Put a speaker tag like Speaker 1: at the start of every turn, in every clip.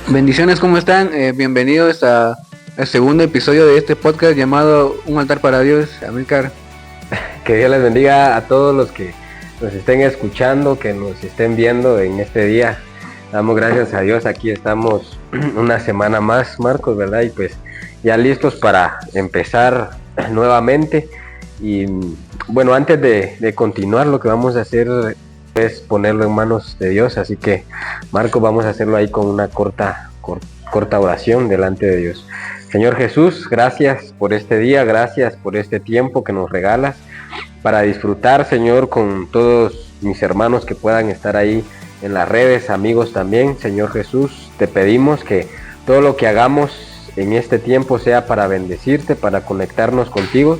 Speaker 1: Bendiciones, ¿cómo están? Bienvenidos al segundo episodio de este podcast llamado Un altar para Dios. Amílcar.
Speaker 2: Que Dios les bendiga a todos los que nos estén escuchando, que nos estén viendo en este día. Damos gracias a Dios, aquí estamos una semana más, Marcos, ¿verdad? Y pues ya listos para empezar nuevamente. Y bueno, antes de continuar, lo que vamos a hacer es ponerlo en manos de Dios. Así que, Marcos, vamos a hacerlo ahí con una corta oración delante de Dios. Señor Jesús, gracias por este día, gracias por este tiempo que nos regalas para disfrutar, Señor, con todos mis hermanos que puedan estar ahí en las redes, amigos también. Señor Jesús, te pedimos que todo lo que hagamos en este tiempo sea para bendecirte, para conectarnos contigo,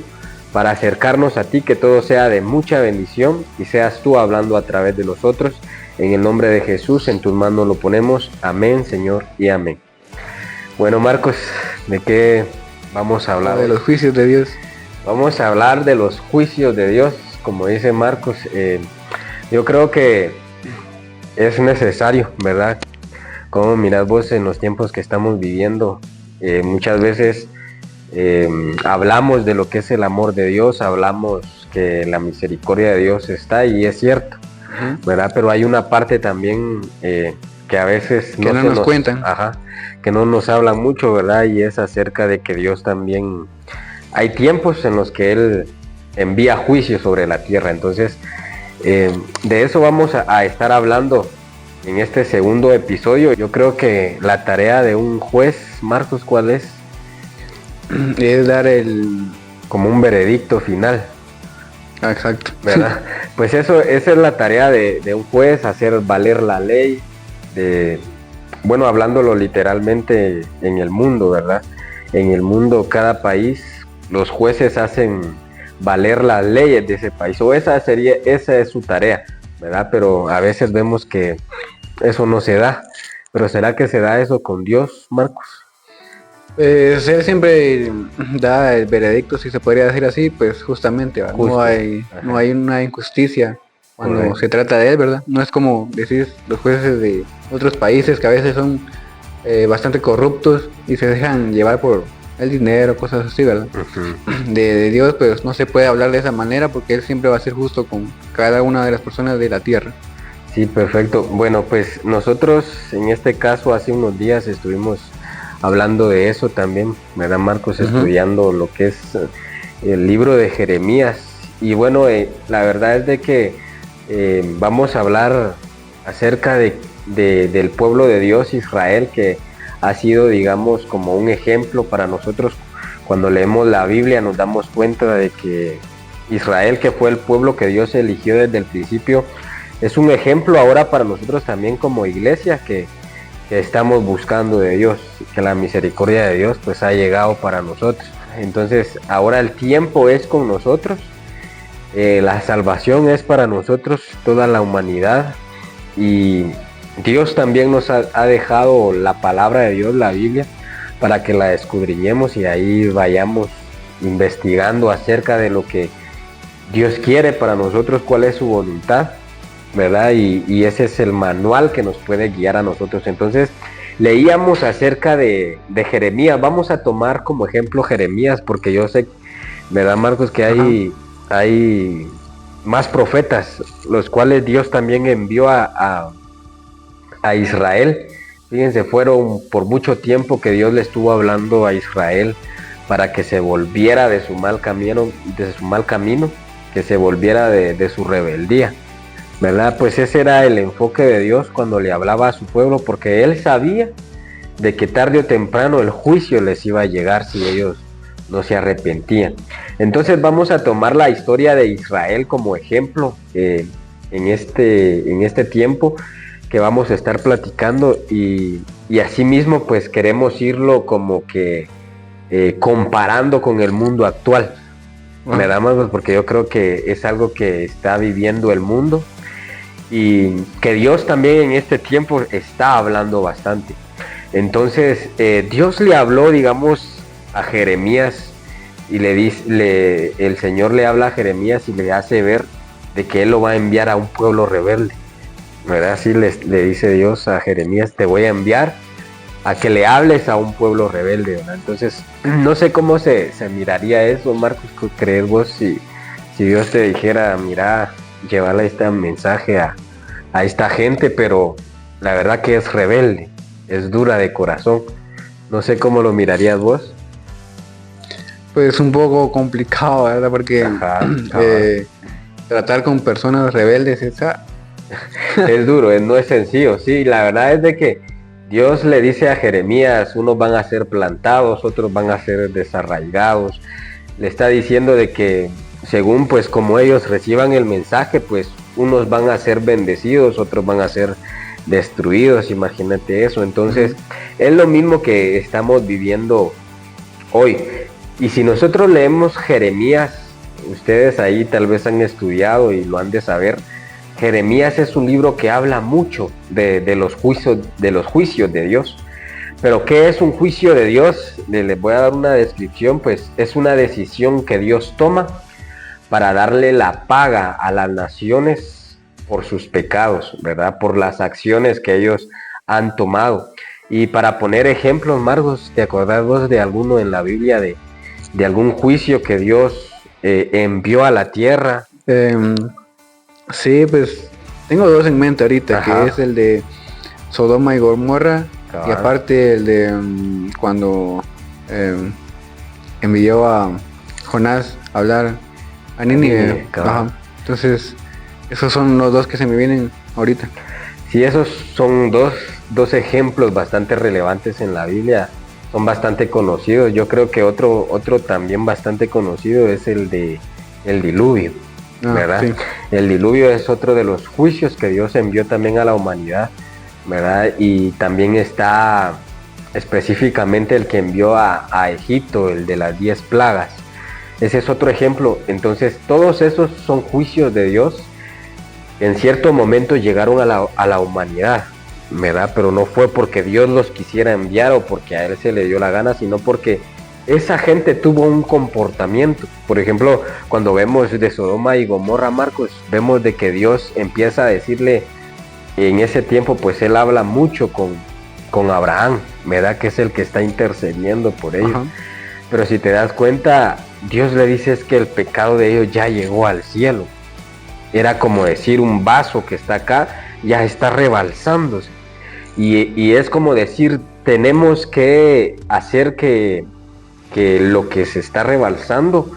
Speaker 2: para acercarnos a ti, que todo sea de mucha bendición y seas tú hablando a través de nosotros. En el nombre de Jesús, en tus manos lo ponemos. Amén, Señor, y amén. Bueno, Marcos, ¿de qué vamos a hablar?
Speaker 1: De los juicios de Dios.
Speaker 2: Vamos a hablar de los juicios de Dios, como dice Marcos. Yo creo que es necesario, ¿verdad? Como mirad vos en los tiempos que estamos viviendo, muchas veces hablamos de lo que es el amor de Dios, hablamos que la misericordia de Dios está, y es cierto, ¿verdad? Pero hay una parte también que a veces
Speaker 1: que no nos cuentan.
Speaker 2: Que no nos hablan mucho, ¿verdad? Y es acerca de que Dios también, hay tiempos en los que Él envía juicio sobre la tierra. Entonces, de eso vamos a estar hablando en este segundo episodio. Yo creo que la tarea de un juez, Marcos, ¿cuál es?
Speaker 1: Es dar
Speaker 2: como un veredicto final.
Speaker 1: Exacto.
Speaker 2: ¿Verdad? Pues esa es la tarea de un juez, hacer valer la ley, bueno, hablándolo literalmente en el mundo, ¿verdad? En el mundo, cada país, los jueces hacen valer las leyes de ese país, o esa es su tarea, ¿verdad? Pero a veces vemos que eso no se da. Pero ¿será que se da eso con Dios, Marcos?
Speaker 1: Él siempre da el veredicto, si se podría decir así, pues justamente, no hay una injusticia cuando se trata de él, ¿verdad? No es como decir los jueces de otros países que a veces son bastante corruptos y se dejan llevar por el dinero, cosas así, ¿verdad? De Dios, pues no se puede hablar de esa manera porque Él siempre va a ser justo con cada una de las personas de la tierra.
Speaker 2: Sí, perfecto. Bueno, pues nosotros en este caso hace unos días estuvimos hablando de eso también, ¿verdad, Marcos? Estudiando lo que es el libro de Jeremías. Y bueno, la verdad es de que vamos a hablar acerca del pueblo de Dios, Israel, que ha sido, digamos, como un ejemplo para nosotros. Cuando leemos la Biblia nos damos cuenta de que Israel, que fue el pueblo que Dios eligió desde el principio, es un ejemplo ahora para nosotros también como iglesia, que estamos buscando de Dios, que la misericordia de Dios pues ha llegado para nosotros. Entonces ahora el tiempo es con nosotros, la salvación es para nosotros, toda la humanidad, y Dios también nos ha dejado la palabra de Dios, la Biblia, para que la escudriñemos y ahí vayamos investigando acerca de lo que Dios quiere para nosotros, cuál es su voluntad, ¿verdad? Y ese es el manual que nos puede guiar a nosotros. Entonces leíamos acerca de Jeremías. Vamos a tomar como ejemplo Jeremías, porque yo sé, ¿verdad, Marcos?, que hay más profetas, los cuales Dios también envió a Israel. Fíjense, fueron por mucho tiempo que Dios le estuvo hablando a Israel para que se volviera de su mal camino, que se volviera de su rebeldía, ¿verdad? Pues ese era el enfoque de Dios cuando le hablaba a su pueblo, porque Él sabía de que tarde o temprano el juicio les iba a llegar si ellos no se arrepentían. Entonces vamos a tomar la historia de Israel como ejemplo en este tiempo que vamos a estar platicando, y asimismo pues queremos irlo como que comparando con el mundo actual, ¿verdad? Porque yo creo que es algo que está viviendo el mundo y que Dios también en este tiempo está hablando bastante. Entonces Dios le habló, digamos, a Jeremías, y el Señor le habla a Jeremías y le hace ver de que Él lo va a enviar a un pueblo rebelde, ¿verdad? Así le dice Dios a Jeremías: te voy a enviar a que le hables a un pueblo rebelde, ¿verdad? Entonces, no sé cómo se miraría eso, Marcos. ¿Qué crees vos si Dios te dijera, mira, llevarle este mensaje a esta gente, pero la verdad que es rebelde, es dura de corazón? No sé cómo lo mirarías vos.
Speaker 1: Pues un poco complicado, ¿verdad? Porque tratar con personas rebeldes
Speaker 2: es duro, no es sencillo. Sí, la verdad es de que Dios le dice a Jeremías, unos van a ser plantados, otros van a ser desarraigados. Le está diciendo de que según pues como ellos reciban el mensaje, pues unos van a ser bendecidos, otros van a ser destruidos, imagínate eso. Entonces, es lo mismo que estamos viviendo hoy. Y si nosotros leemos Jeremías, ustedes ahí tal vez han estudiado y lo han de saber, Jeremías es un libro que habla mucho de los juicios de Dios. Pero ¿qué es un juicio de Dios? Les voy a dar una descripción, pues es una decisión que Dios toma para darle la paga a las naciones por sus pecados, ¿verdad? Por las acciones que ellos han tomado. Y para poner ejemplos, Marcos, ¿te acordás vos de alguno en la Biblia de algún juicio que Dios envió a la tierra?
Speaker 1: Sí, pues tengo dos en mente ahorita. Ajá. Que es el de Sodoma y Gomorra. Y aparte el de cuando envió a Jonás a hablar a Nínive. Entonces, esos son los dos que se me vienen ahorita.
Speaker 2: Sí, esos son dos ejemplos bastante relevantes en la Biblia. Son bastante conocidos. Yo creo que otro también bastante conocido es el diluvio, ¿verdad? Sí. El diluvio es otro de los juicios que Dios envió también a la humanidad, ¿verdad? Y también está específicamente el que envió a Egipto, el de las 10 plagas. Ese es otro ejemplo. Entonces, todos esos son juicios de Dios. En cierto momento llegaron a la humanidad, ¿verdad? Pero no fue porque Dios los quisiera enviar o porque a Él se le dio la gana, sino porque esa gente tuvo un comportamiento. Por ejemplo, cuando vemos de Sodoma y Gomorra, Marcos, vemos de que Dios empieza a decirle, en ese tiempo pues Él habla mucho con Abraham, ¿verdad? Que es el que está intercediendo por ellos. Ajá. Pero si te das cuenta, Dios le dice es que el pecado de ellos ya llegó al cielo. Era como decir un vaso que está acá, ya está rebalsándose. Y es como decir, tenemos que hacer que lo que se está rebalsando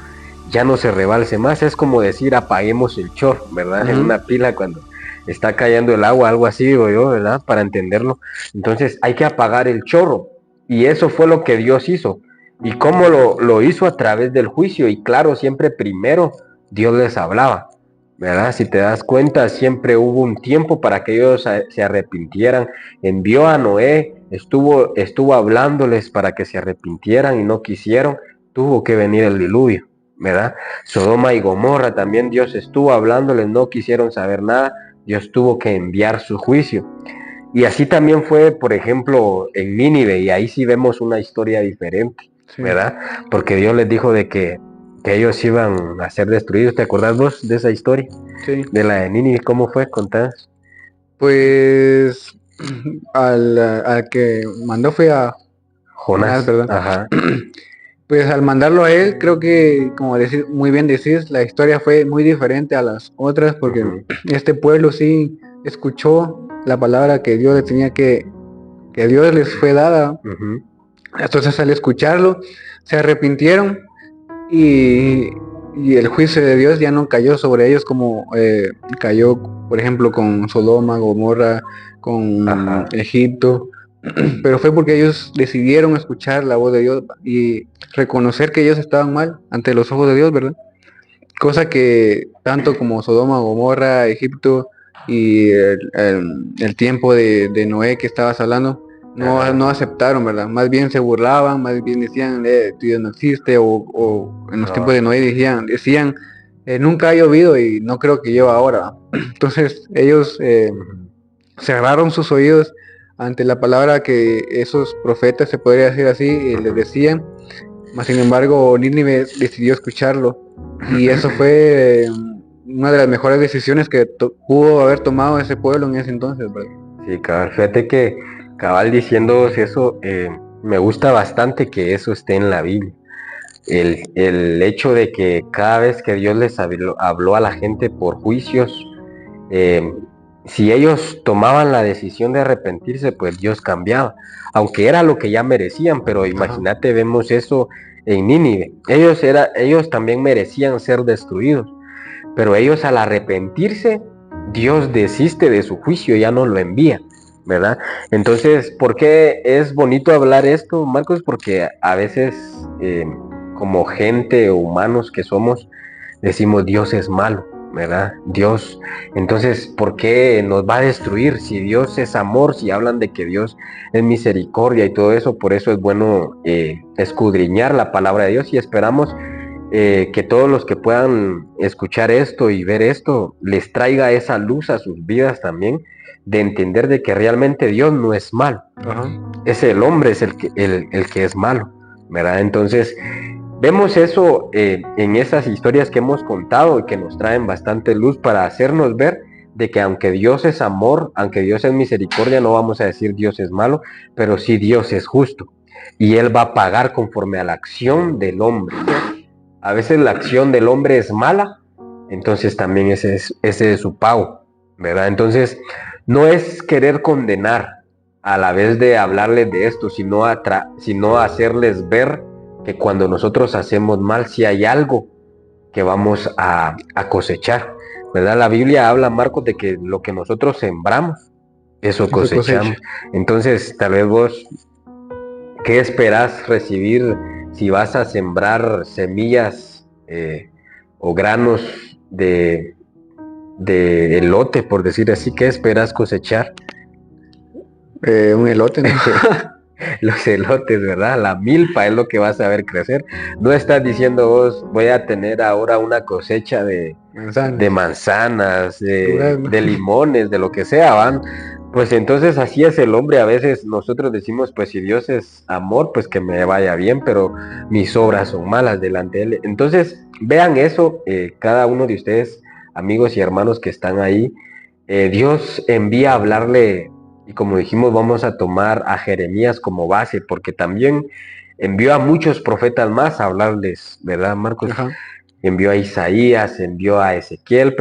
Speaker 2: ya no se rebalse más. Es como decir, apaguemos el chorro, ¿verdad? En una pila cuando está cayendo el agua, algo así digo yo, ¿verdad? Para entenderlo. Entonces hay que apagar el chorro. Y eso fue lo que Dios hizo. ¿Y cómo lo hizo? A través del juicio. Y claro, siempre primero Dios les hablaba, ¿verdad? Si te das cuenta, siempre hubo un tiempo para que ellos se arrepintieran. Envió a Noé, estuvo hablándoles para que se arrepintieran y no quisieron. Tuvo que venir el diluvio, ¿verdad? Sodoma y Gomorra también Dios estuvo hablándoles, no quisieron saber nada. Dios tuvo que enviar su juicio. Y así también fue, por ejemplo, en Nínive, y ahí sí vemos una historia diferente, sí, ¿verdad? Porque Dios les dijo de que ellos iban a ser destruidos. ¿Te acordás vos de esa historia?
Speaker 1: Sí.
Speaker 2: De la de Nínive, ¿cómo fue? ¿Contás?
Speaker 1: Pues al que mandó fue a Jonás, ¿verdad?
Speaker 2: Ajá.
Speaker 1: Pues al mandarlo a él, creo que, como muy bien decís, la historia fue muy diferente a las otras, porque este pueblo sí escuchó la palabra que Dios le tenía que Dios les fue dada. Entonces al escucharlo, se arrepintieron y el juicio de Dios ya no cayó sobre ellos como cayó, por ejemplo, con Sodoma, Gomorra, con Egipto. Pero fue porque ellos decidieron escuchar la voz de Dios y reconocer que ellos estaban mal ante los ojos de Dios, ¿verdad? Cosa que tanto como Sodoma, Gomorra, Egipto y el tiempo de Noé que estabas hablando, no aceptaron, ¿verdad? Más bien se burlaban, más bien decían, tu Dios no existe, o en los tiempos de Noé decían nunca ha llovido y no creo que llueva ahora. Entonces ellos cerraron sus oídos ante la palabra que esos profetas, se podría decir así, les decían. Mas sin embargo, Nínive decidió escucharlo. Y eso fue una de las mejores decisiones que pudo haber tomado ese pueblo en ese entonces, ¿verdad?
Speaker 2: Sí, claro. Fíjate que cabal diciendo eso, me gusta bastante que eso esté en la Biblia. El hecho de que cada vez que Dios les habló a la gente por juicios, si ellos tomaban la decisión de arrepentirse, pues Dios cambiaba, aunque era lo que ya merecían. Pero imagínate, vemos eso en Nínive. Ellos también merecían ser destruidos, pero ellos al arrepentirse, Dios desiste de su juicio, ya no lo envía, ¿verdad? Entonces, ¿por qué es bonito hablar esto, Marcos? Porque a veces, como gente o humanos que somos, decimos Dios es malo, ¿verdad? Dios, entonces, ¿por qué nos va a destruir? Si Dios es amor, si hablan de que Dios es misericordia y todo eso, por eso es bueno escudriñar la palabra de Dios, y esperamos que todos los que puedan escuchar esto y ver esto, les traiga esa luz a sus vidas también, de entender de que realmente Dios no es malo. Es el hombre es el que es malo, ¿verdad? Entonces, vemos eso en esas historias que hemos contado y que nos traen bastante luz para hacernos ver de que aunque Dios es amor, aunque Dios es misericordia, no vamos a decir Dios es malo, pero sí Dios es justo. Y Él va a pagar conforme a la acción del hombre. A veces la acción del hombre es mala, entonces también ese es su pago, ¿verdad? Entonces, no es querer condenar a la vez de hablarles de esto, sino hacerles ver que cuando nosotros hacemos mal, si hay algo que vamos a cosechar, ¿verdad? La Biblia habla, Marcos, de que lo que nosotros sembramos, eso cosechamos. Entonces, tal vez vos, ¿qué esperás recibir si vas a sembrar semillas o granos de elote, por decir así? ¿Qué esperás cosechar?
Speaker 1: Un elote, ¿no?
Speaker 2: Los elotes, ¿verdad? La milpa es lo que vas a ver crecer. No estás diciendo vos, voy a tener ahora una cosecha de manzanas, de limones, de lo que sea, van. Pues entonces así es el hombre. A veces nosotros decimos, pues si Dios es amor, pues que me vaya bien, pero mis obras son malas delante de Él. Entonces, vean eso, cada uno de ustedes, amigos y hermanos que están ahí, Dios envía a hablarle. Y como dijimos, vamos a tomar a Jeremías como base, porque también envió a muchos profetas más a hablarles, ¿verdad, Marcos? Envió a Isaías, envió a Ezequiel,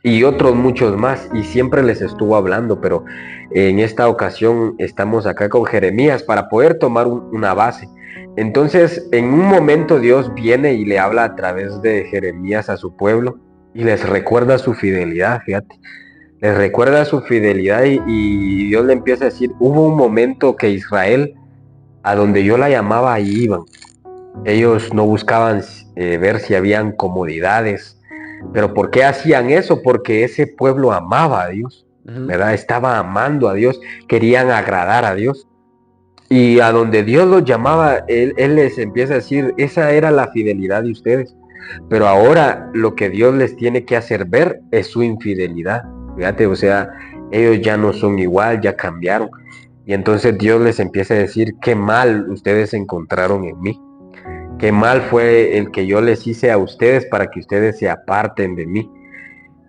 Speaker 2: y otros muchos más, y siempre les estuvo hablando, pero en esta ocasión estamos acá con Jeremías para poder tomar una base. Entonces, en un momento Dios viene y le habla a través de Jeremías a su pueblo, y les recuerda su fidelidad, fíjate. Les recuerda su fidelidad y Dios le empieza a decir, hubo un momento que Israel, a donde yo la llamaba, ahí iban. Ellos no buscaban ver si habían comodidades. ¿Pero por qué hacían eso? Porque ese pueblo amaba a Dios, ¿verdad? Estaba amando a Dios, querían agradar a Dios. Y a donde Dios los llamaba, Él les empieza a decir, esa era la fidelidad de ustedes. Pero ahora lo que Dios les tiene que hacer ver es su infidelidad. Fíjate, o sea, ellos ya no son igual, ya cambiaron. Y entonces Dios les empieza a decir, qué mal ustedes encontraron en mí. Qué mal fue el que yo les hice a ustedes para que ustedes se aparten de mí.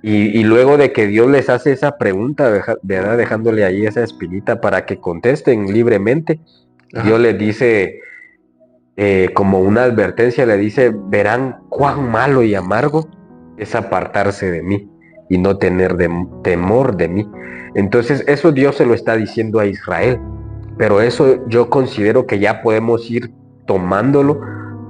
Speaker 2: Y luego de que Dios les hace esa pregunta, ¿verdad? Dejándole ahí esa espinita para que contesten libremente, Dios les dice, como una advertencia, le dice, verán cuán malo y amargo es apartarse de mí y no tener temor de mí. Entonces eso Dios se lo está diciendo a Israel, pero eso yo considero que ya podemos ir tomándolo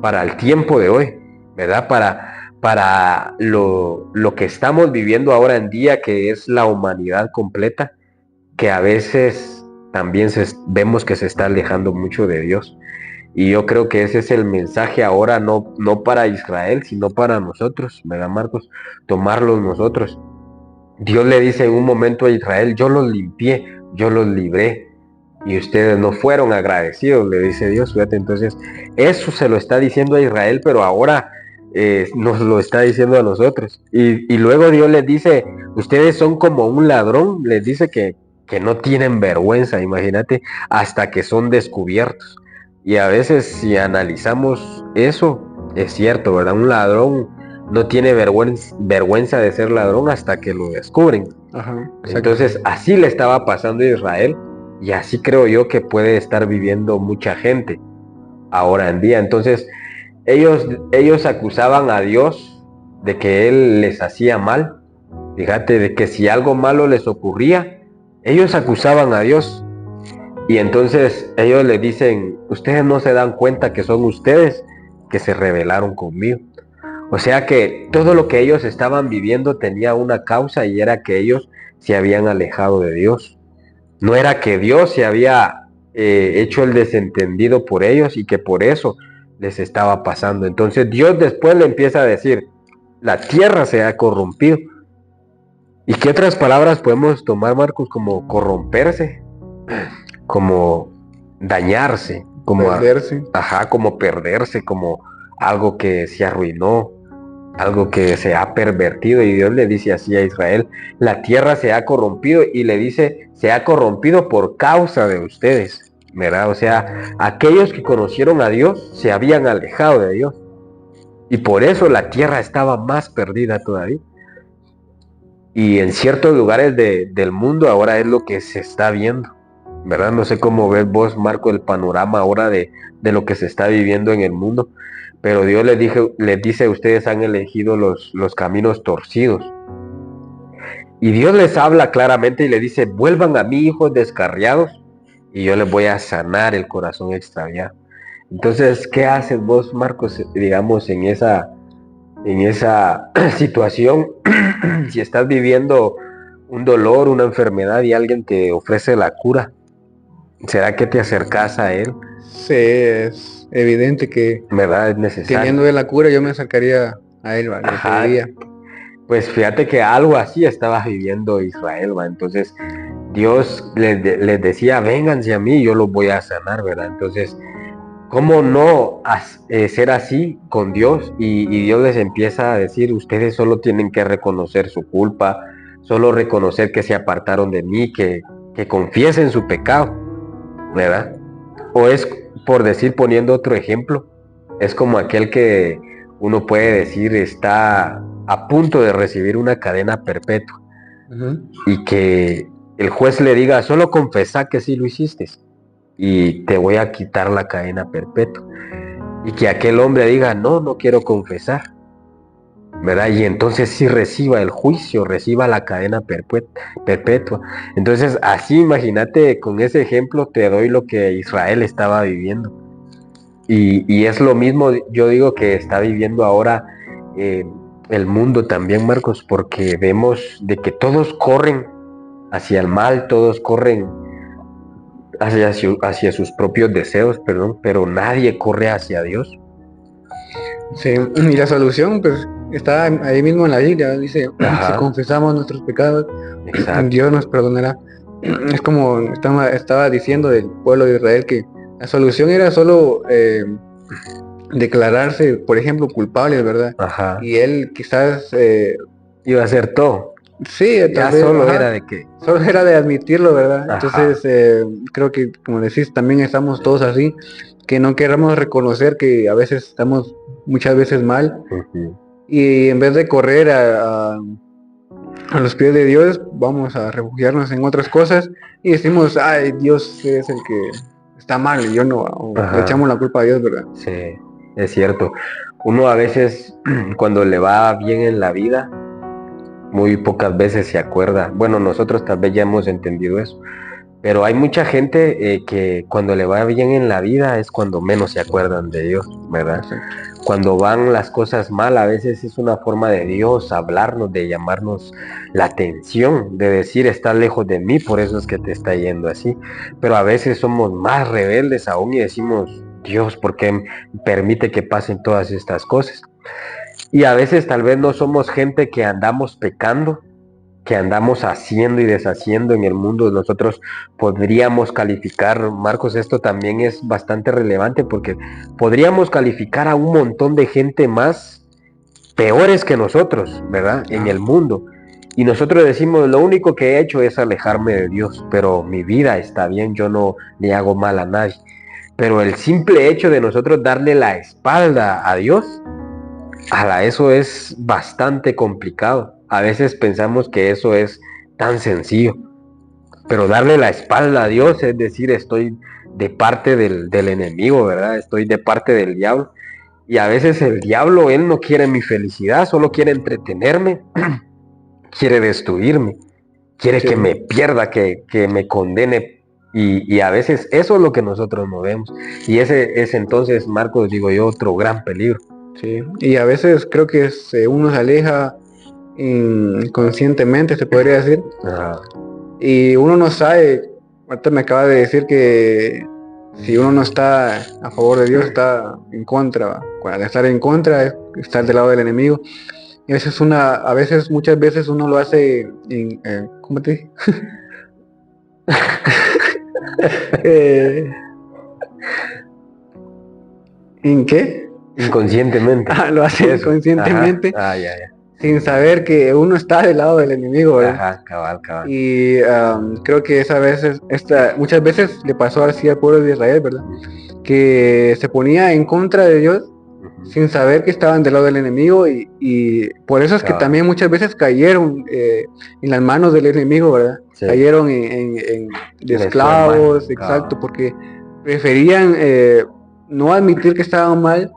Speaker 2: para el tiempo de hoy, ¿verdad? Para lo que estamos viviendo ahora en día, que es la humanidad completa, que a veces también vemos que se está alejando mucho de Dios. Y yo creo que ese es el mensaje ahora, no para Israel, sino para nosotros, ¿verdad, Marcos? Tomarlos nosotros. Dios le dice en un momento a Israel, yo los limpié, yo los libré, y ustedes no fueron agradecidos, le dice Dios. Fíjate, entonces eso se lo está diciendo a Israel, pero ahora nos lo está diciendo a nosotros. Y luego Dios les dice, ustedes son como un ladrón, les dice que no tienen vergüenza, imagínate, hasta que son descubiertos. Y a veces si analizamos eso, es cierto, ¿verdad? Un ladrón no tiene vergüenza de ser ladrón hasta que lo descubren. Entonces así le estaba pasando a Israel. Y así creo yo que puede estar viviendo mucha gente ahora en día. Entonces, ellos acusaban a Dios de que Él les hacía mal. Fíjate, de que si algo malo les ocurría, ellos acusaban a Dios. Y entonces ellos le dicen, ustedes no se dan cuenta que son ustedes que se rebelaron conmigo. O sea que todo lo que ellos estaban viviendo tenía una causa, y era que ellos se habían alejado de Dios. No era que Dios se había hecho el desentendido por ellos y que por eso les estaba pasando. Entonces Dios después le empieza a decir, la tierra se ha corrompido. ¿Y qué otras palabras podemos tomar, Marcos? Como corromperse, como dañarse, como
Speaker 1: perderse.
Speaker 2: como perderse, como algo que se arruinó, algo que se ha pervertido. Y Dios le dice así a Israel, la tierra se ha corrompido, y le dice, se ha corrompido por causa de ustedes, ¿verdad? O sea, aquellos que conocieron a Dios se habían alejado de Dios, y por eso la tierra estaba más perdida todavía. Y en ciertos lugares del mundo ahora es lo que se está viendo, ¿verdad? No sé cómo ves vos, Marco, el panorama ahora de lo que se está viviendo en el mundo. Pero Dios les dice, ustedes han elegido los caminos torcidos. Y Dios les habla claramente y le dice, vuelvan a mí, hijos descarriados, y yo les voy a sanar el corazón extraviado. Entonces, ¿qué haces vos, Marcos, digamos, en esa situación? Si estás viviendo un dolor, una enfermedad, y alguien te ofrece la cura, ¿será que te acercas a él?
Speaker 1: Sí, es evidente que,
Speaker 2: ¿verdad? Es necesario.
Speaker 1: teniendo de la cura, yo me acercaría a él, ¿va? Le pediría.
Speaker 2: Pues fíjate que algo así estaba viviendo Israel, ¿va? Entonces Dios les decía, vénganse a mí, yo los voy a sanar, ¿verdad? Entonces, ¿cómo no ser así con Dios? Y Dios les empieza a decir, ustedes solo tienen que reconocer su culpa, solo reconocer que se apartaron de mí, que confiesen su pecado, ¿verdad? O es, por decir, poniendo otro ejemplo, es como aquel que uno puede decir está a punto de recibir una cadena perpetua, y que el juez le diga, solo confesá que sí lo hiciste y te voy a quitar la cadena perpetua, y que aquel hombre diga, no, no quiero confesar, ¿verdad? Y entonces sí reciba el juicio, reciba la cadena perpetua. Entonces así, imagínate, con ese ejemplo te doy lo que Israel estaba viviendo. Y es lo mismo, yo digo, que está viviendo ahora el mundo también, Marcos, porque vemos de que todos corren hacia el mal, todos corren hacia sus propios deseos, perdón, pero nadie corre hacia Dios.
Speaker 1: Sí, y la solución, pues, está ahí mismo en la Biblia. Dice, si confesamos nuestros pecados, exacto, Dios nos perdonará. Es como estaba diciendo del pueblo de Israel, que la solución era solo declararse, por ejemplo, culpables, ¿verdad?
Speaker 2: Ajá.
Speaker 1: Y él quizás
Speaker 2: iba a hacer todo.
Speaker 1: Sí,
Speaker 2: ya vez, solo era de que.
Speaker 1: Solo era de admitirlo, ¿verdad? Ajá. Entonces, creo que, como decís, también estamos todos así, que no queramos reconocer que a veces estamos muchas veces mal. Y en vez de correr a los pies de Dios, vamos a refugiarnos en otras cosas y decimos, ay, Dios es el que está mal y yo no, o le echamos la culpa a Dios, ¿verdad?
Speaker 2: Sí, es cierto. Uno a veces, cuando le va bien en la vida, muy pocas veces se acuerda. Bueno, nosotros tal vez ya hemos entendido eso, pero hay mucha gente que cuando le va bien en la vida es cuando menos se acuerdan de Dios, ¿verdad? Sí. Cuando van las cosas mal, a veces es una forma de Dios hablarnos, de llamarnos la atención, de decir, estás lejos de mí, por eso es que te está yendo así. Pero a veces somos más rebeldes aún y decimos, Dios, ¿por qué permite que pasen todas estas cosas? Y a veces tal vez no somos gente que andamos pecando, que andamos haciendo y deshaciendo en el mundo. Nosotros podríamos calificar, Marcos, esto también es bastante relevante, porque podríamos calificar a un montón de gente más peores que nosotros, ¿verdad? En el mundo. Y nosotros decimos, lo único que he hecho es alejarme de Dios, pero mi vida está bien, yo no le hago mal a nadie. Pero el simple hecho de nosotros darle la espalda a Dios, eso es bastante complicado. A veces pensamos que eso es tan sencillo, pero darle la espalda a Dios es decir, estoy de parte del enemigo, ¿verdad? Estoy de parte del diablo. Y a veces el diablo, él no quiere mi felicidad, solo quiere entretenerme, quiere destruirme, quiere que me pierda, que me condene. Y a veces eso es lo que nosotros no vemos. Y ese es entonces, Marcos, digo yo, otro gran peligro.
Speaker 1: Sí, y a veces creo que uno se aleja inconscientemente, se podría decir.
Speaker 2: Ajá.
Speaker 1: Y uno no sabe, ahorita me acaba de decir que si uno no está a favor de Dios, está en contra. Al estar en contra es estar del lado del enemigo. Y a veces, muchas veces uno lo hace ¿cómo te dije? ¿En qué?
Speaker 2: Inconscientemente.
Speaker 1: Lo hace inconscientemente.
Speaker 2: Ya.
Speaker 1: Sin saber que uno está del lado del enemigo, ¿verdad?
Speaker 2: Cabal.
Speaker 1: Y creo que muchas veces le pasó así al pueblo de Israel, ¿verdad? Que se ponía en contra de Dios sin saber que estaban del lado del enemigo y por eso es que también muchas veces cayeron en las manos del enemigo, ¿verdad? Sí. Cayeron de esclavos, exacto, porque preferían no admitir que estaban mal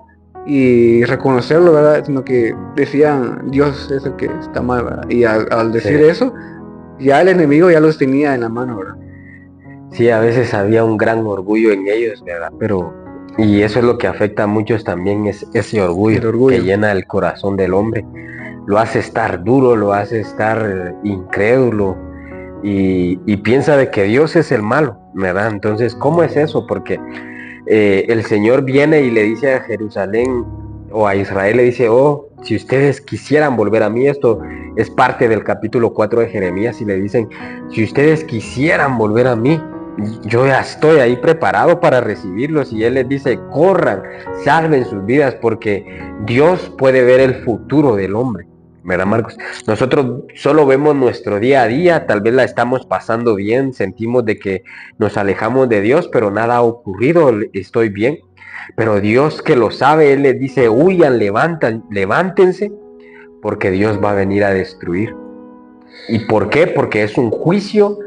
Speaker 1: y reconocerlo, ¿verdad? Sino que decían, Dios es el que está mal, ¿verdad? Y al decir eso, ya el enemigo ya los tenía en la mano, ¿verdad?
Speaker 2: Sí, a veces había un gran orgullo en ellos, ¿verdad? Y eso es lo que afecta a muchos también, es ese orgullo que llena el corazón del hombre. Lo hace estar duro, lo hace estar incrédulo y piensa de que Dios es el malo, ¿verdad? Entonces, ¿cómo es eso? Porque el Señor viene y le dice a Jerusalén o a Israel, le dice, si ustedes quisieran volver a mí, esto es parte del capítulo 4 de Jeremías, y le dicen, si ustedes quisieran volver a mí, yo ya estoy ahí preparado para recibirlos. Y Él les dice, corran, salven sus vidas, porque Dios puede ver el futuro del hombre, ¿verdad, Marcos? Nosotros solo vemos nuestro día a día, tal vez la estamos pasando bien, sentimos de que nos alejamos de Dios, pero nada ha ocurrido, estoy bien. Pero Dios, que lo sabe, Él les dice, huyan, levántense, porque Dios va a venir a destruir. ¿Y por qué? Porque es un juicio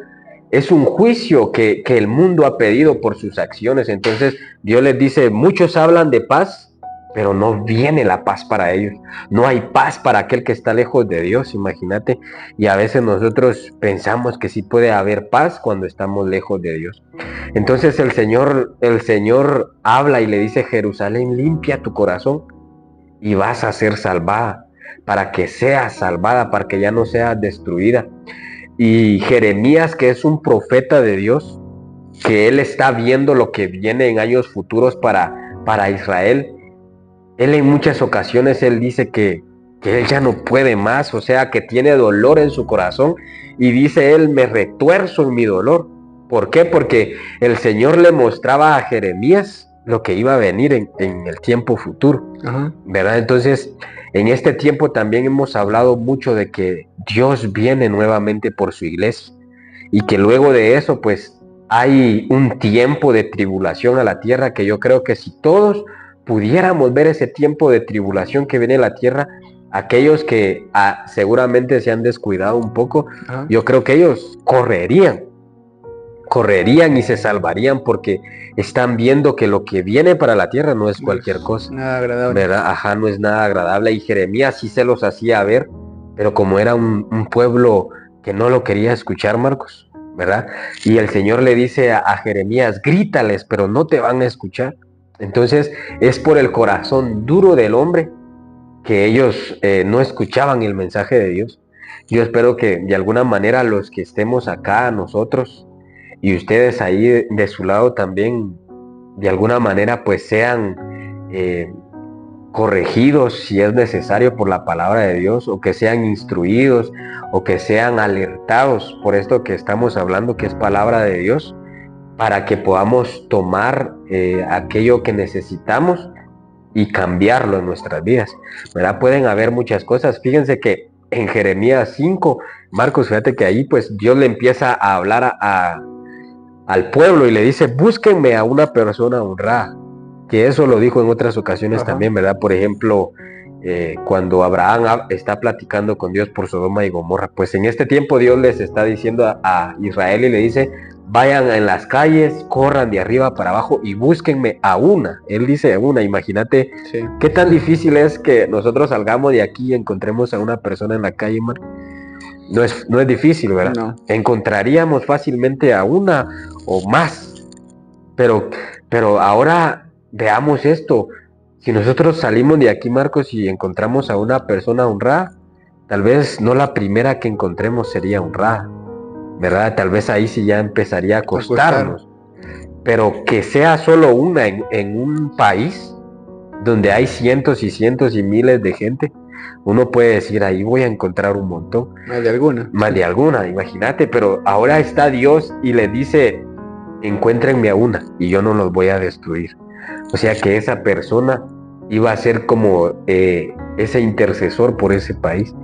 Speaker 2: que el mundo ha pedido por sus acciones. Entonces Dios les dice, muchos hablan de paz, pero no viene la paz para ellos. No hay paz para aquel que está lejos de Dios, imagínate. Y a veces nosotros pensamos que sí puede haber paz cuando estamos lejos de Dios. Entonces el Señor habla y le dice, Jerusalén, limpia tu corazón y vas a ser salvada, para que seas salvada, para que ya no seas destruida. Y Jeremías, que es un profeta de Dios, que él está viendo lo que viene en años futuros para Israel, él en muchas ocasiones él dice que él ya no puede más, o sea, que tiene dolor en su corazón, y dice él, me retuerzo en mi dolor. ¿Por qué? Porque el Señor le mostraba a Jeremías lo que iba a venir en el tiempo futuro, ¿verdad? Entonces, en este tiempo también hemos hablado mucho de que Dios viene nuevamente por su iglesia, y que luego de eso, pues, hay un tiempo de tribulación a la tierra, que yo creo que si todos pudiéramos ver ese tiempo de tribulación que viene a la tierra, aquellos que seguramente se han descuidado un poco, yo creo que ellos correrían y se salvarían, porque están viendo que lo que viene para la tierra no es cualquier cosa.
Speaker 1: Nada agradable.
Speaker 2: ¿Verdad? No es nada agradable. Y Jeremías sí se los hacía ver, pero como era un pueblo que no lo quería escuchar, Marcos, ¿verdad? Y el Señor le dice a Jeremías, grítales, pero no te van a escuchar. Entonces es por el corazón duro del hombre que ellos no escuchaban el mensaje de Dios. Yo espero que de alguna manera los que estemos acá, nosotros, y ustedes ahí de su lado también, de alguna manera pues sean corregidos si es necesario por la palabra de Dios, o que sean instruidos, o que sean alertados por esto que estamos hablando, que es palabra de Dios, para que podamos tomar aquello que necesitamos y cambiarlo en nuestras vidas, ¿verdad? Pueden haber muchas cosas. Fíjense que en Jeremías 5, Marcos, fíjate que ahí pues Dios le empieza a hablar al pueblo y le dice, búsquenme a una persona honrada, que eso lo dijo en otras ocasiones también, ¿verdad? Por ejemplo, cuando Abraham está platicando con Dios por Sodoma y Gomorra. Pues en este tiempo Dios les está diciendo a Israel y le dice: vayan en las calles, corran de arriba para abajo y búsquenme a una. Él dice a una. Imagínate qué tan difícil es que nosotros salgamos de aquí y encontremos a una persona en la calle, man. No es difícil, ¿verdad?
Speaker 1: No.
Speaker 2: Encontraríamos fácilmente a una o más. Pero ahora veamos esto. Si nosotros salimos de aquí, Marcos, y encontramos a una persona honrada, tal vez no la primera que encontremos sería honrada, ¿verdad? Tal vez ahí sí ya empezaría a costarnos. Pero que sea solo una en un país donde hay cientos y cientos y miles de gente, uno puede decir: ahí voy a encontrar un montón. Más de alguna, imagínate. Pero ahora está Dios y le dice: encuéntrenme a una y yo no los voy a destruir. O sea que esa persona iba a ser como ese intercesor por ese país.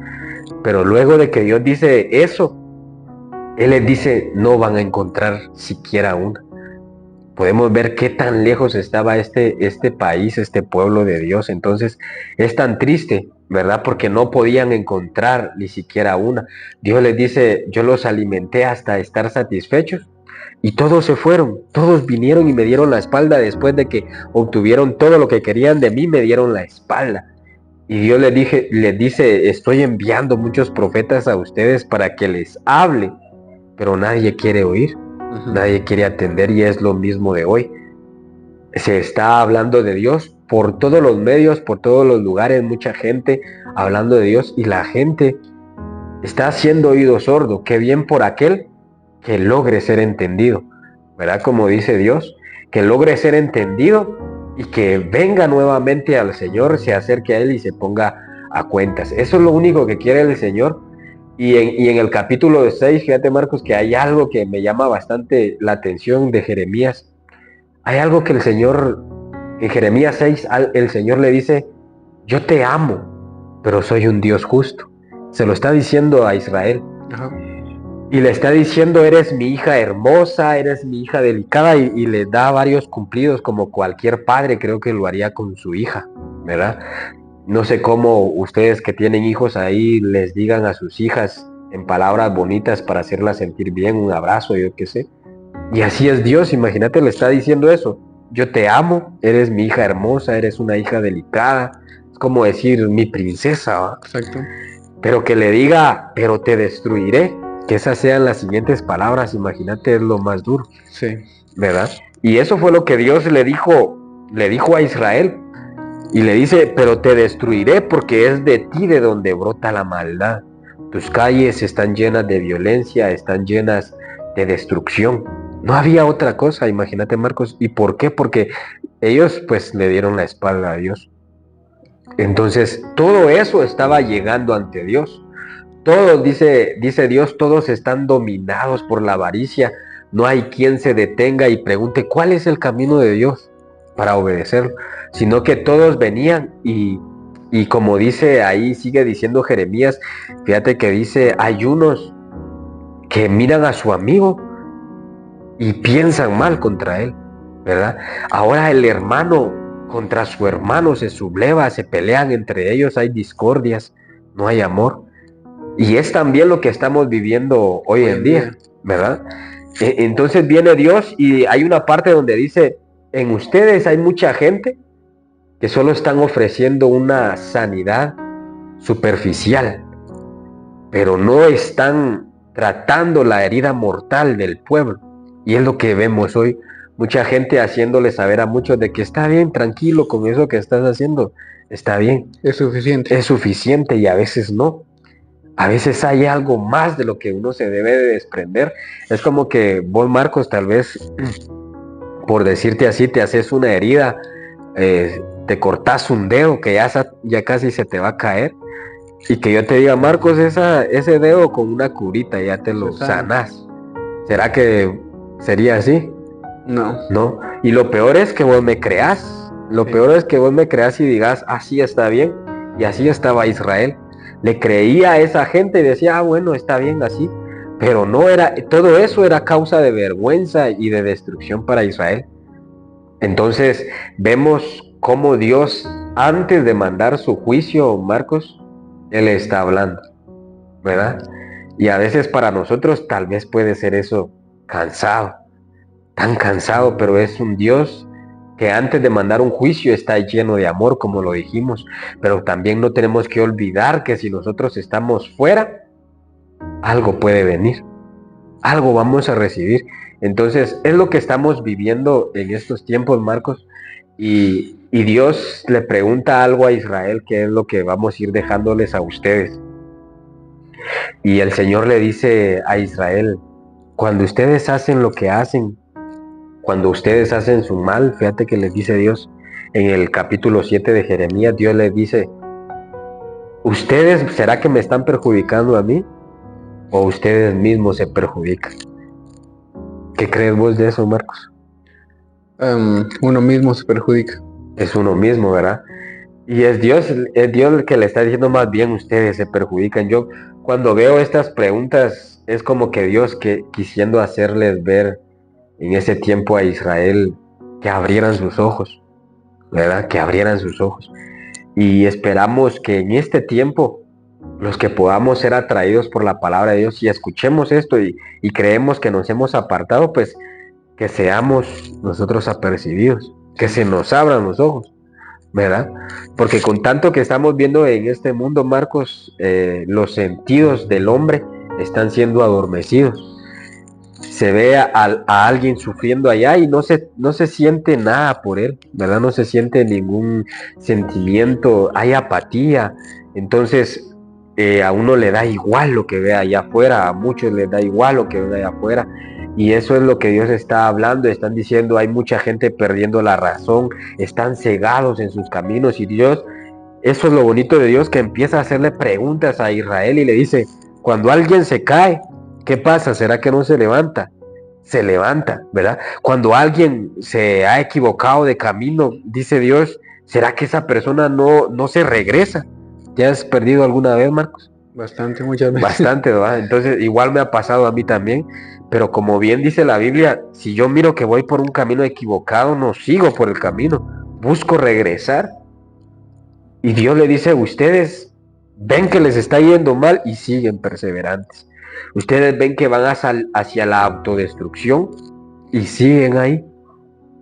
Speaker 2: Pero luego de que Dios dice eso, Él les dice: no van a encontrar siquiera una. Podemos ver qué tan lejos estaba este país, este pueblo de Dios. Entonces es tan triste, ¿verdad? Porque no podían encontrar ni siquiera una. Dios les dice: yo los alimenté hasta estar satisfechos. Y todos se fueron, todos vinieron y me dieron la espalda. Después de que obtuvieron todo lo que querían de mí, me dieron la espalda. Y Dios les dice: estoy enviando muchos profetas a ustedes para que les hable, pero nadie quiere oír, nadie quiere atender. Y es lo mismo de hoy. Se está hablando de Dios por todos los medios, por todos los lugares, mucha gente hablando de Dios, y la gente está haciendo oído sordo. Qué bien por aquel que logre ser entendido, ¿verdad? Como dice Dios, que logre ser entendido y que venga nuevamente al Señor, se acerque a Él y se ponga a cuentas. Eso es lo único que quiere el Señor. Y en el capítulo 6, fíjate, Marcos, que hay algo que me llama bastante la atención de Jeremías. Hay algo que el Señor, en Jeremías 6, el Señor le dice: yo te amo, pero soy un Dios justo. Se lo está diciendo a Israel. Y le está diciendo: eres mi hija hermosa, eres mi hija delicada, y le da varios cumplidos, como cualquier padre creo que lo haría con su hija, ¿verdad? No sé cómo ustedes que tienen hijos ahí les digan a sus hijas en palabras bonitas para hacerlas sentir bien, un abrazo, yo qué sé. Y así es Dios, imagínate, le está diciendo eso: yo te amo, eres mi hija hermosa, eres una hija delicada. Es como decir mi princesa, ¿va?
Speaker 1: Exacto.
Speaker 2: Pero que le diga: pero te destruiré. Que esas sean las siguientes palabras, imagínate, es lo más duro.
Speaker 1: Sí.
Speaker 2: ¿Verdad? Y eso fue lo que Dios le dijo a Israel. Y le dice: pero te destruiré porque es de ti de donde brota la maldad. Tus calles están llenas de violencia, están llenas de destrucción. No había otra cosa, imagínate, Marcos. ¿Y por qué? Porque ellos pues le dieron la espalda a Dios. Entonces todo eso estaba llegando ante Dios. Todos, dice Dios, todos están dominados por la avaricia. No hay quien se detenga y pregunte cuál es el camino de Dios para obedecerlo, sino que todos venían y como dice ahí, sigue diciendo Jeremías, fíjate que dice: hay unos que miran a su amigo y piensan mal contra él, ¿verdad? Ahora el hermano contra su hermano se subleva, se pelean entre ellos, hay discordias, no hay amor. Y es también lo que estamos viviendo hoy en día, ¿verdad? Entonces viene Dios y hay una parte donde dice: en ustedes hay mucha gente que solo están ofreciendo una sanidad superficial, pero no están tratando la herida mortal del pueblo. Y es lo que vemos hoy, mucha gente haciéndole saber a muchos de que está bien, tranquilo con eso que estás haciendo, está bien.
Speaker 1: Es suficiente.
Speaker 2: Es suficiente, y a veces no. A veces hay algo más de lo que uno se debe de desprender. Es como que vos, Marcos, tal vez, por decirte así, te haces una herida, te cortás un dedo que ya casi se te va a caer, y que yo te diga: Marcos, ese dedo con una curita ya te lo sanás. ¿Será que sería así? No. Y lo peor es que vos me creás. Lo peor es que vos me creás y digas: así está bien. Y así estaba Israel. Le creía a esa gente y decía: bueno, está bien así. Pero no era, todo eso era causa de vergüenza y de destrucción para Israel. Entonces vemos cómo Dios antes de mandar su juicio, Marcos, Él está hablando, ¿verdad? Y a veces para nosotros tal vez puede ser eso cansado, tan cansado, pero es un Dios que antes de mandar un juicio está lleno de amor, como lo dijimos, pero también no tenemos que olvidar que si nosotros estamos fuera, algo puede venir, algo vamos a recibir. Entonces es lo que estamos viviendo en estos tiempos, Marcos, y Dios le pregunta algo a Israel, que es lo que vamos a ir dejándoles a ustedes. Y el Señor le dice a Israel, cuando ustedes hacen lo que hacen, cuando ustedes hacen su mal, fíjate que les dice Dios en el capítulo 7 de Jeremías, Dios les dice, ¿ustedes será que me están perjudicando a mí? ¿O ustedes mismos se perjudican? ¿Qué crees vos de eso, Marcos?
Speaker 1: Uno mismo se perjudica.
Speaker 2: Es uno mismo, ¿verdad? Y es Dios el que le está diciendo más bien ustedes se perjudican. Yo cuando veo estas preguntas es como que Dios quisiendo hacerles ver en ese tiempo a Israel que abrieran sus ojos, ¿verdad? Que abrieran sus ojos. Y esperamos que en este tiempo los que podamos ser atraídos por la palabra de Dios y escuchemos esto y creemos que nos hemos apartado, pues que seamos nosotros apercibidos, que se nos abran los ojos, ¿verdad? Porque con tanto que estamos viendo en este mundo, Marcos, los sentidos del hombre están siendo adormecidos. Se ve a alguien sufriendo allá y no se siente nada por él, ¿verdad? No se siente ningún sentimiento, hay apatía. Entonces a uno le da igual lo que ve allá afuera, a muchos les da igual lo que ve allá afuera. Y eso es lo que Dios está hablando, están diciendo, hay mucha gente perdiendo la razón, están cegados en sus caminos y Dios, eso es lo bonito de Dios, que empieza a hacerle preguntas a Israel y le dice, cuando alguien se cae, ¿qué pasa? ¿Será que no se levanta? Se levanta, ¿verdad? Cuando alguien se ha equivocado de camino, dice Dios, ¿será que esa persona no se regresa? ¿Te has perdido alguna vez, Marcos?
Speaker 1: Bastante, muchas veces.
Speaker 2: Bastante, ¿verdad? Entonces igual me ha pasado a mí también, pero como bien dice la Biblia, si yo miro que voy por un camino equivocado, no sigo por el camino, busco regresar. Y Dios le dice, ustedes ven que les está yendo mal y siguen perseverantes. Ustedes ven que van hacia la autodestrucción y siguen ahí.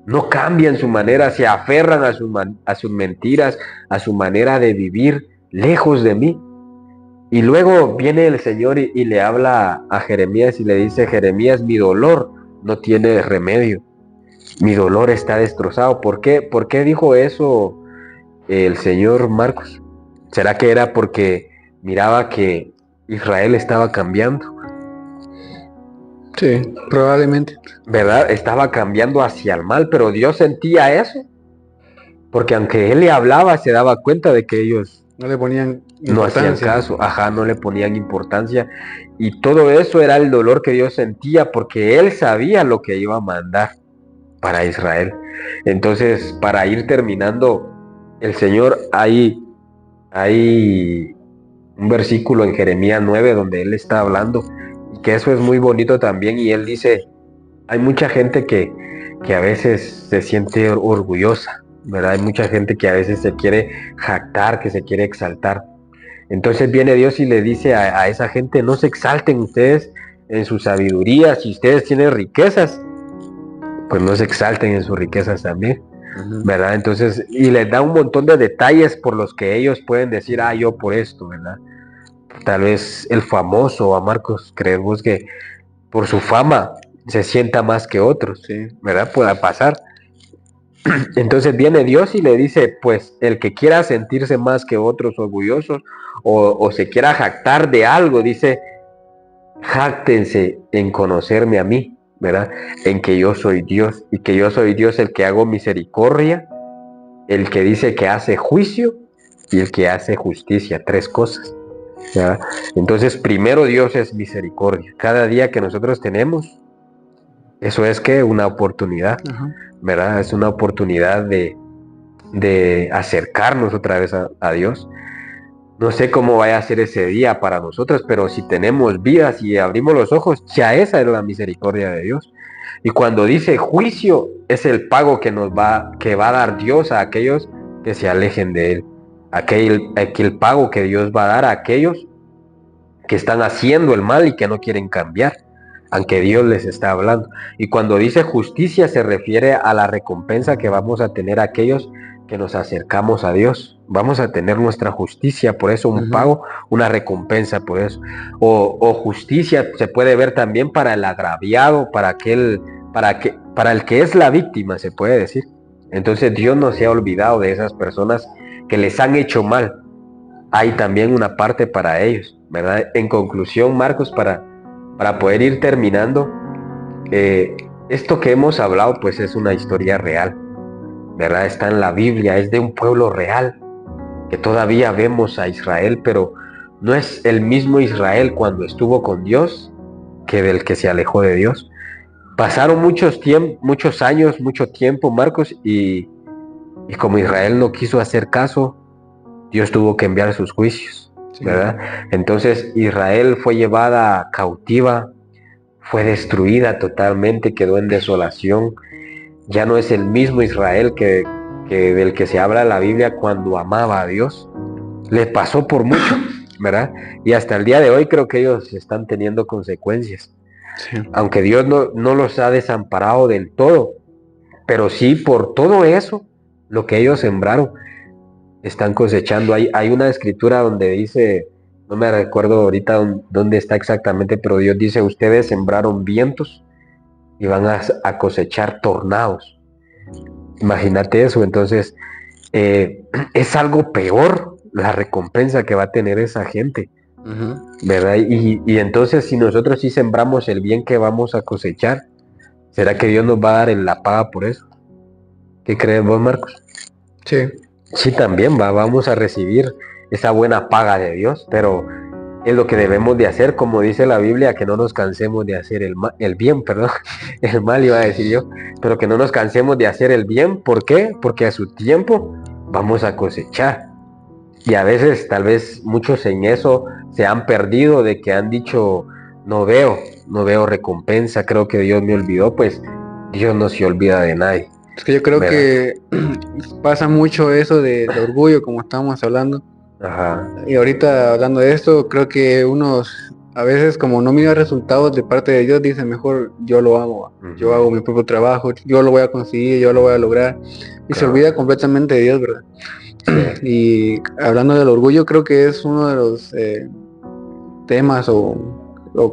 Speaker 2: No cambian su manera, se aferran a sus mentiras, a su manera de vivir lejos de mí. Y luego viene el Señor y le habla a Jeremías y le dice, Jeremías, mi dolor no tiene remedio. Mi dolor está destrozado. ¿Por qué? ¿Por qué dijo eso el Señor, Marcos? ¿Será que era porque miraba que Israel estaba cambiando?
Speaker 1: Sí, probablemente.
Speaker 2: ¿Verdad? Estaba cambiando hacia el mal, pero Dios sentía eso. Porque aunque Él le hablaba, se daba cuenta de que ellos
Speaker 1: no le ponían importancia.
Speaker 2: No hacían caso, no le ponían importancia. Y todo eso era el dolor que Dios sentía porque Él sabía lo que iba a mandar para Israel. Entonces, para ir terminando, el Señor, hay un versículo en Jeremías 9 donde Él está hablando, y que eso es muy bonito también, y Él dice, hay mucha gente que a veces se siente orgullosa, ¿verdad? Hay mucha gente que a veces se quiere jactar, que se quiere exaltar. Entonces viene Dios y le dice a esa gente, no se exalten ustedes en su sabiduría, si ustedes tienen riquezas, pues no se exalten en sus riquezas también, ¿verdad? Entonces, y les da un montón de detalles por los que ellos pueden decir, yo por esto, ¿verdad? Tal vez el famoso, a Marcos, ¿crees vos que por su fama se sienta más que otros?
Speaker 1: Sí.
Speaker 2: ¿Verdad? Pueda pasar. Entonces viene Dios y le dice, pues el que quiera sentirse más que otros orgullosos o se quiera jactar de algo, dice, jáctense en conocerme a mí, ¿verdad? En que yo soy Dios y que yo soy Dios el que hago misericordia, el que dice que hace juicio y el que hace justicia, 3 cosas, ¿verdad? Entonces primero Dios es misericordia. Cada día que nosotros tenemos, eso es que una oportunidad, ¿verdad? Es una oportunidad de acercarnos otra vez a Dios. No sé cómo vaya a ser ese día para nosotros, pero si tenemos vidas y abrimos los ojos, ya esa es la misericordia de Dios. Y cuando dice juicio, es el pago que va a dar Dios a aquellos que se alejen de él. Aquel pago que Dios va a dar a aquellos que están haciendo el mal y que no quieren cambiar, aunque Dios les está hablando. Y cuando dice justicia se refiere a la recompensa que vamos a tener aquellos que nos acercamos a Dios. Vamos a tener nuestra justicia, por eso un pago, una recompensa por eso. O justicia se puede ver también para el agraviado, para el que es la víctima, se puede decir. Entonces Dios no se ha olvidado de esas personas que les han hecho mal. Hay también una parte para ellos, ¿verdad? En conclusión, Marcos, para poder ir terminando, esto que hemos hablado pues es una historia real, ¿verdad? Está en la Biblia, es de un pueblo real, que todavía vemos a Israel, pero no es el mismo Israel cuando estuvo con Dios que del que se alejó de Dios. Pasaron muchos años, mucho tiempo, Marcos, y como Israel no quiso hacer caso, Dios tuvo que enviar sus juicios, ¿verdad? Entonces Israel fue llevada cautiva, fue destruida totalmente, quedó en desolación. Ya no es el mismo Israel que del que se habla en la Biblia cuando amaba a Dios. Le pasó por mucho, ¿verdad? Y hasta el día de hoy creo que ellos están teniendo consecuencias. Sí. Aunque Dios no los ha desamparado del todo, pero sí por todo eso, lo que ellos sembraron, están cosechando. Hay una escritura donde dice, no me recuerdo ahorita dónde está exactamente, pero Dios dice, ustedes sembraron vientos y van a cosechar tornados. Imagínate eso. Entonces es algo peor la recompensa que va a tener esa gente, ¿verdad? Y entonces si nosotros sí sembramos el bien que vamos a cosechar, ¿será que Dios nos va a dar en la paga por eso? ¿Qué crees vos, Marcos? Sí, también vamos a recibir esa buena paga de Dios, pero es lo que debemos de hacer, como dice la Biblia, que no nos cansemos de hacer el bien, el mal iba a decir yo, pero que no nos cansemos de hacer el bien. ¿Por qué? Porque a su tiempo vamos a cosechar. Y a veces, tal vez muchos en eso se han perdido, de que han dicho, no veo recompensa, creo que Dios me olvidó. Pues Dios no se olvida de nadie.
Speaker 1: Es que yo creo, ¿verdad?, que pasa mucho eso de orgullo, como estábamos hablando.
Speaker 2: Ajá.
Speaker 1: Y ahorita hablando de esto, creo que unos a veces, como no mira resultados de parte de Dios, dicen, mejor yo lo hago, yo hago mi propio trabajo, yo lo voy a conseguir, yo lo voy a lograr. Y se olvida completamente de Dios, ¿verdad? Sí. Y hablando del orgullo, creo que es uno de los temas o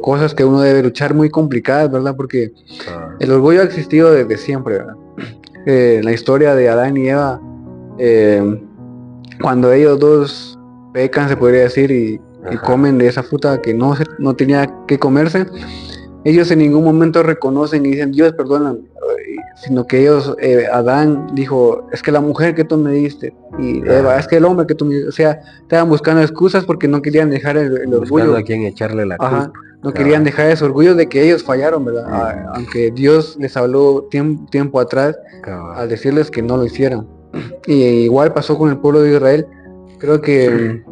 Speaker 1: cosas que uno debe luchar, muy complicadas, ¿verdad? Porque el orgullo ha existido desde siempre, ¿verdad? La historia de Adán y Eva, cuando ellos dos pecan, se podría decir, y comen de esa fruta que no tenía que comerse, ellos en ningún momento reconocen y dicen, Dios, perdóname, sino que ellos, Adán dijo, es que la mujer que tú me diste, y Eva, es que el hombre que tú me diste, o sea, estaban buscando excusas porque no querían dejar el orgullo.
Speaker 2: A quien echarle la culpa.
Speaker 1: No querían dejar ese orgullo de que ellos fallaron, ¿verdad? Aunque Dios les habló tiempo atrás al decirles que no lo hicieran. Y igual pasó con el pueblo de Israel. Creo que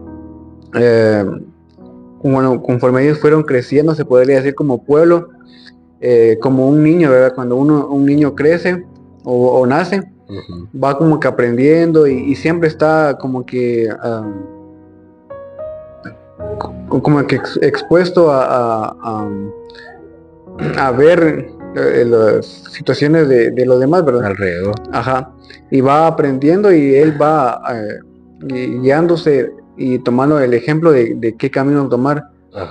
Speaker 1: bueno, conforme ellos fueron creciendo, se podría decir como pueblo, como un niño, ¿verdad? Cuando un niño crece o nace, va como que aprendiendo y siempre está como que expuesto a ver las situaciones de los demás, ¿verdad?
Speaker 2: Alrededor.
Speaker 1: Y va aprendiendo y él va guiándose y tomando el ejemplo de qué camino tomar.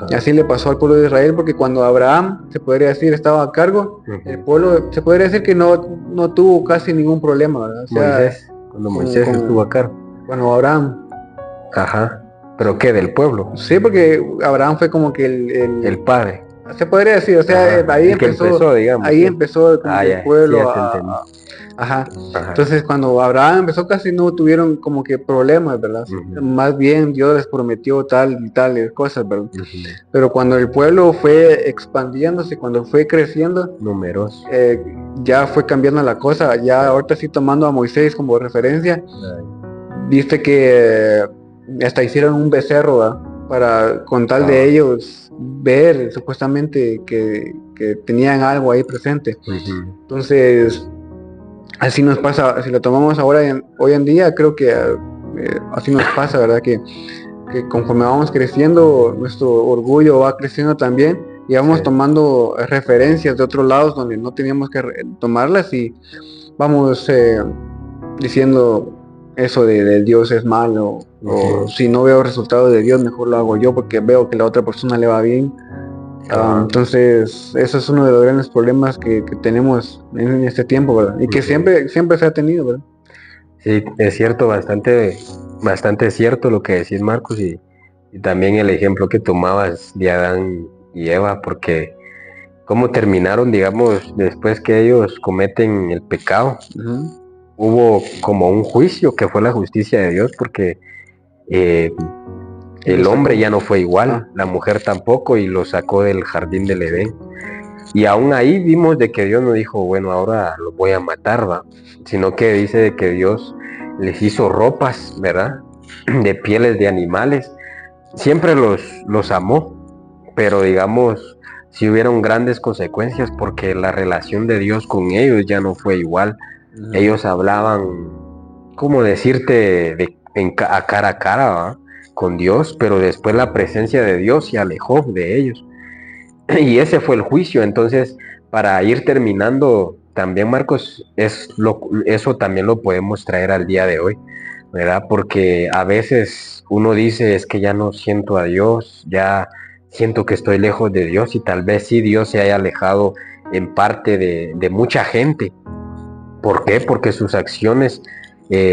Speaker 1: Y así le pasó al pueblo de Israel, porque cuando Abraham, se podría decir, estaba a cargo, el pueblo, se podría decir que no tuvo casi ningún problema, ¿verdad? O sea,
Speaker 2: cuando Moisés estuvo a cargo.
Speaker 1: Bueno, Abraham.
Speaker 2: ¿Pero qué, del pueblo?
Speaker 1: Sí, porque Abraham fue como que
Speaker 2: el padre.
Speaker 1: Se podría decir, o sea, ahí empezó, digamos, ahí empezó el pueblo Entonces cuando Abraham empezó, casi no tuvieron como que problemas, ¿verdad? Más bien Dios les prometió tal y tales cosas, ¿verdad? Pero cuando el pueblo fue expandiéndose, cuando fue creciendo,
Speaker 2: numeroso,
Speaker 1: ya fue cambiando la cosa. Ya ahorita sí, tomando a Moisés como referencia, viste que hasta hicieron un becerro, ¿verdad?, para con tal de ellos ver supuestamente que tenían algo ahí presente. Entonces así nos pasa, si lo tomamos hoy en día, creo que así nos pasa, ¿verdad? Que conforme vamos creciendo, nuestro orgullo va creciendo también y vamos tomando referencias de otros lados donde no teníamos que tomarlas y vamos diciendo eso de Dios es malo, o si no veo resultados de Dios, mejor lo hago yo porque veo que la otra persona le va bien. Entonces, eso es uno de los grandes problemas que tenemos en este tiempo, ¿verdad? Y que siempre se ha tenido, ¿verdad?
Speaker 2: Sí, es cierto, bastante cierto lo que decís, Marcos, y también el ejemplo que tomabas de Adán y Eva, porque cómo terminaron, digamos, después que ellos cometen el pecado. Hubo como un juicio que fue la justicia de Dios, porque el hombre ya no fue igual, la mujer tampoco, y lo sacó del jardín del Edén. Y aún ahí vimos de que Dios no dijo, bueno, ahora lo voy a matar, ¿va? Sino que dice de que Dios les hizo ropas, ¿verdad? De pieles de animales. Siempre los amó, pero digamos, sí hubieron grandes consecuencias porque la relación de Dios con ellos ya no fue igual. Ellos hablaban, ¿cómo decirte? A cara, ¿va? Con Dios, pero después la presencia de Dios se alejó de ellos. Y ese fue el juicio. Entonces, para ir terminando, también, Marcos, eso también lo podemos traer al día de hoy, ¿verdad? Porque a veces uno dice, es que ya no siento a Dios, ya siento que estoy lejos de Dios, y tal vez sí Dios se haya alejado en parte de mucha gente. ¿Por qué? Porque sus acciones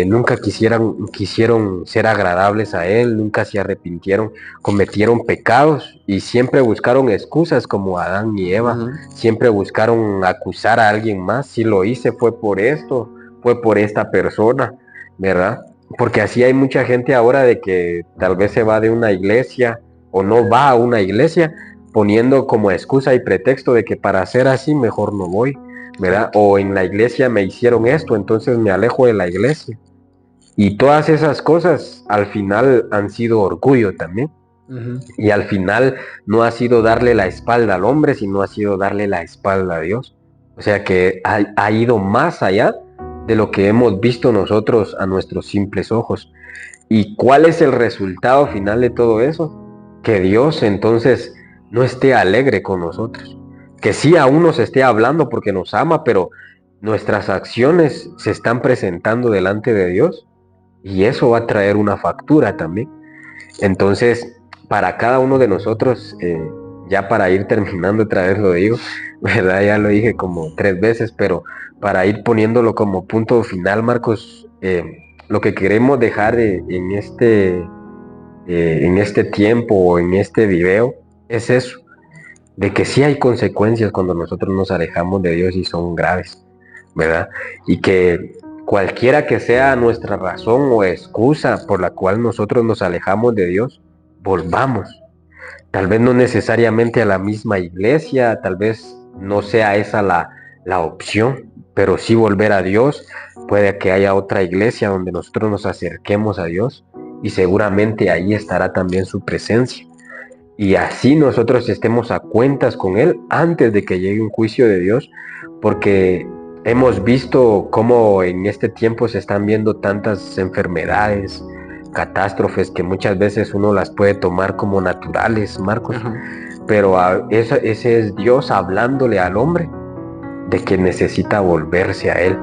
Speaker 2: nunca quisieron ser agradables a Él, nunca se arrepintieron, cometieron pecados y siempre buscaron excusas como Adán y Eva, siempre buscaron acusar a alguien más. Si lo hice fue por esto, fue por esta persona, ¿verdad? Porque así hay mucha gente ahora de que tal vez se va de una iglesia o no va a una iglesia poniendo como excusa y pretexto de que para ser así mejor no voy, ¿verdad? O en la iglesia me hicieron esto, entonces me alejo de la iglesia. Y todas esas cosas al final han sido orgullo también. Y al final no ha sido darle la espalda al hombre, sino ha sido darle la espalda a Dios. O sea que ha ido más allá de lo que hemos visto nosotros a nuestros simples ojos. ¿Y cuál es el resultado final de todo eso? Que Dios entonces no esté alegre con nosotros. Que sí aún nos esté hablando porque nos ama, pero nuestras acciones se están presentando delante de Dios y eso va a traer una factura también. Entonces, para cada uno de nosotros, ya para ir terminando otra vez lo digo, ¿verdad? Ya lo dije como 3 veces, pero para ir poniéndolo como punto final, Marcos, lo que queremos dejar en este tiempo o en este video es eso, de que sí hay consecuencias cuando nosotros nos alejamos de Dios y son graves, ¿verdad? Y que cualquiera que sea nuestra razón o excusa por la cual nosotros nos alejamos de Dios, volvamos. Tal vez no necesariamente a la misma iglesia, tal vez no sea esa la opción, pero sí volver a Dios. Puede que haya otra iglesia donde nosotros nos acerquemos a Dios y seguramente ahí estará también su presencia. Y así nosotros estemos a cuentas con Él antes de que llegue un juicio de Dios, porque hemos visto cómo en este tiempo se están viendo tantas enfermedades, catástrofes que muchas veces uno las puede tomar como naturales, Marcos. Pero ese es Dios hablándole al hombre de que necesita volverse a Él,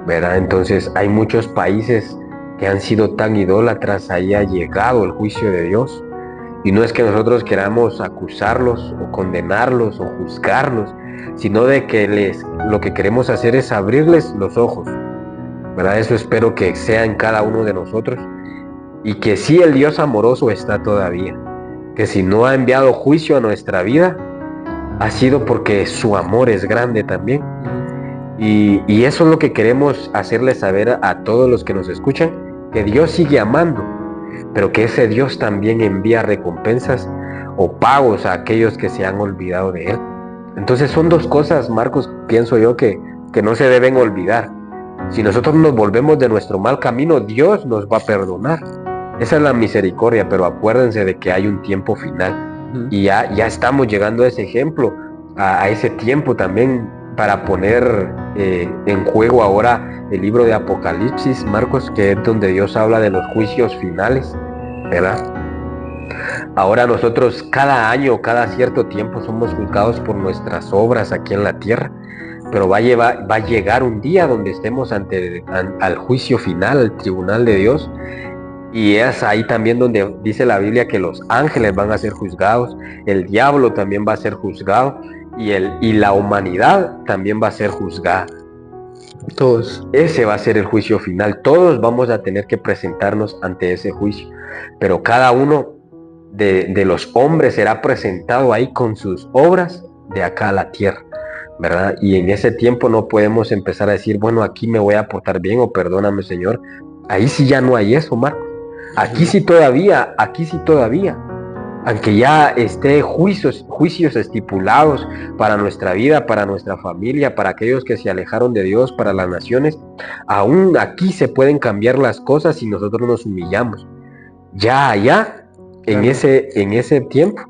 Speaker 2: ¿verdad? Entonces hay muchos países que han sido tan idólatras, ahí ha llegado el juicio de Dios. Y no es que nosotros queramos acusarlos o condenarlos o juzgarlos, sino de que lo que queremos hacer es abrirles los ojos, ¿verdad? Eso espero que sea en cada uno de nosotros. Y que sí, el Dios amoroso está todavía. Que si no ha enviado juicio a nuestra vida, ha sido porque su amor es grande también. Y eso es lo que queremos hacerles saber a todos los que nos escuchan, que Dios sigue amando, pero que ese Dios también envía recompensas o pagos a aquellos que se han olvidado de Él. Entonces son dos cosas, Marcos, pienso yo, que no se deben olvidar. Si nosotros nos volvemos de nuestro mal camino, Dios nos va a perdonar. Esa es la misericordia, pero acuérdense de que hay un tiempo final. Y ya estamos llegando a ese ejemplo, a ese tiempo también para poner en juego ahora el libro de Apocalipsis, Marcos, que es donde Dios habla de los juicios finales, ¿verdad? Ahora nosotros cada año, cada cierto tiempo somos juzgados por nuestras obras aquí en la tierra, pero va a llegar un día donde estemos al juicio final, al tribunal de Dios, y es ahí también donde dice la Biblia que los ángeles van a ser juzgados, el diablo también va a ser juzgado, y la humanidad también va a ser juzgada.
Speaker 1: Todos.
Speaker 2: Ese va a ser el juicio final. Todos vamos a tener que presentarnos ante ese juicio, pero cada uno de los hombres será presentado ahí con sus obras de acá a la tierra, ¿verdad? Y en ese tiempo no podemos empezar a decir, bueno, aquí me voy a portar bien o perdóname, Señor. Ahí sí ya no hay eso, Marco. Aquí sí todavía, aunque ya esté juicios estipulados para nuestra vida, para nuestra familia, para aquellos que se alejaron de Dios, para las naciones, aún aquí se pueden cambiar las cosas si nosotros nos humillamos. Ya allá, en ese tiempo,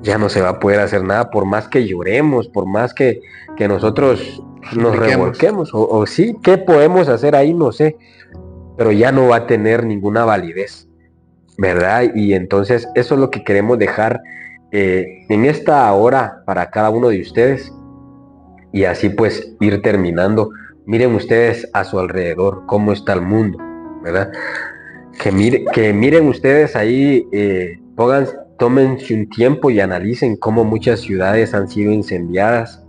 Speaker 2: ya no se va a poder hacer nada, por más que lloremos, por más que nosotros nos revolquemos, o sí, ¿qué podemos hacer ahí? No sé, pero ya no va a tener ninguna validez, ¿verdad? Y entonces eso es lo que queremos dejar en esta hora para cada uno de ustedes, y así pues ir terminando. Miren ustedes a su alrededor cómo está el mundo, ¿verdad? Que miren ustedes ahí, tómense un tiempo y analicen cómo muchas ciudades han sido incendiadas.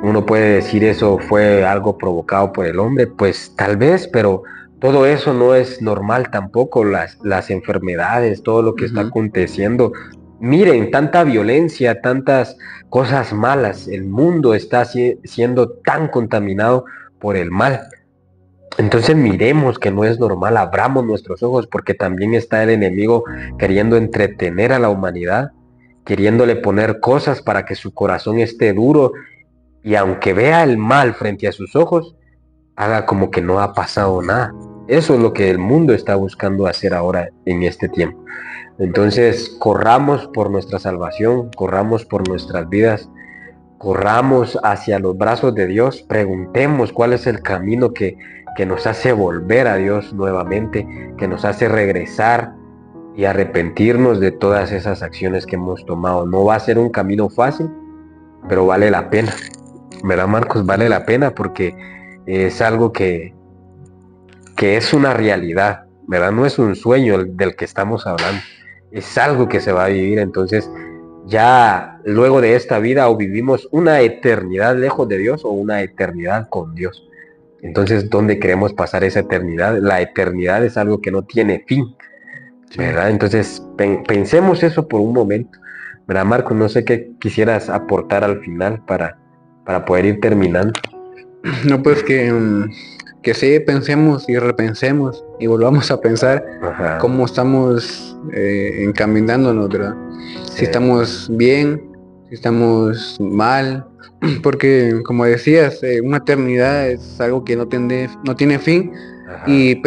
Speaker 2: Uno puede decir eso fue algo provocado por el hombre, pues tal vez, pero todo eso no es normal tampoco, las enfermedades, todo lo que está aconteciendo. Miren, tanta violencia, tantas cosas malas, el mundo está siendo tan contaminado por el mal. Entonces miremos que no es normal, abramos nuestros ojos, porque también está el enemigo queriendo entretener a la humanidad, queriéndole poner cosas para que su corazón esté duro, y aunque vea el mal frente a sus ojos, haga como que no ha pasado nada. Eso es lo que el mundo está buscando hacer ahora en este tiempo. Entonces corramos por nuestra salvación, corramos por nuestras vidas, corramos hacia los brazos de Dios, preguntemos cuál es el camino que nos hace volver a Dios nuevamente, que nos hace regresar y arrepentirnos de todas esas acciones que hemos tomado. No va a ser un camino fácil, pero vale la pena, ¿verdad, Marcos? Vale la pena porque es algo que es una realidad, ¿verdad? No es un sueño del que estamos hablando, es algo que se va a vivir. Entonces ya luego de esta vida o vivimos una eternidad lejos de Dios o una eternidad con Dios. Entonces, ¿dónde queremos pasar esa eternidad? La eternidad es algo que no tiene fin, ¿verdad? Entonces, pensemos eso por un momento, ¿verdad, Marcos? No sé qué quisieras aportar al final para poder ir terminando.
Speaker 1: No, pues que sí, pensemos y repensemos y volvamos a pensar cómo estamos encaminándonos, ¿verdad? Sí. Si estamos bien, si estamos mal, porque como decías, una eternidad es algo que no tiene fin. Y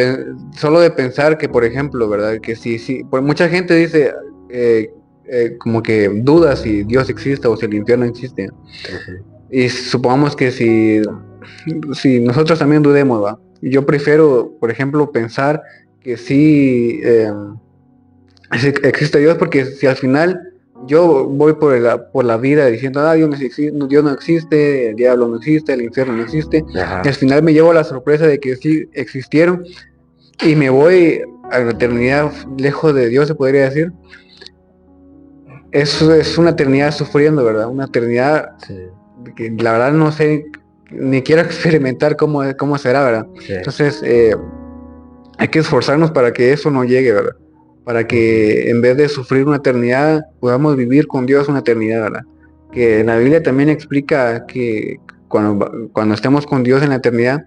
Speaker 1: solo de pensar que, por ejemplo, ¿verdad? Que si pues mucha gente dice como que duda si Dios existe o si el infierno existe. Y supongamos que si nosotros también dudemos, ¿va? Yo prefiero, por ejemplo, pensar que sí existe Dios, porque si al final yo voy por la vida diciendo, Dios no existe, el diablo no existe, el infierno no existe, y al final me llevo la sorpresa de que sí existieron, y me voy a la eternidad lejos de Dios, se podría decir. Eso es una eternidad sufriendo, ¿verdad? Una eternidad que la verdad no sé, ni quiero experimentar cómo será, ¿verdad? Sí. Entonces hay que esforzarnos para que eso no llegue, ¿verdad? Para que en vez de sufrir una eternidad, podamos vivir con Dios una eternidad, ¿verdad? Que en la Biblia también explica que cuando estemos con Dios en la eternidad,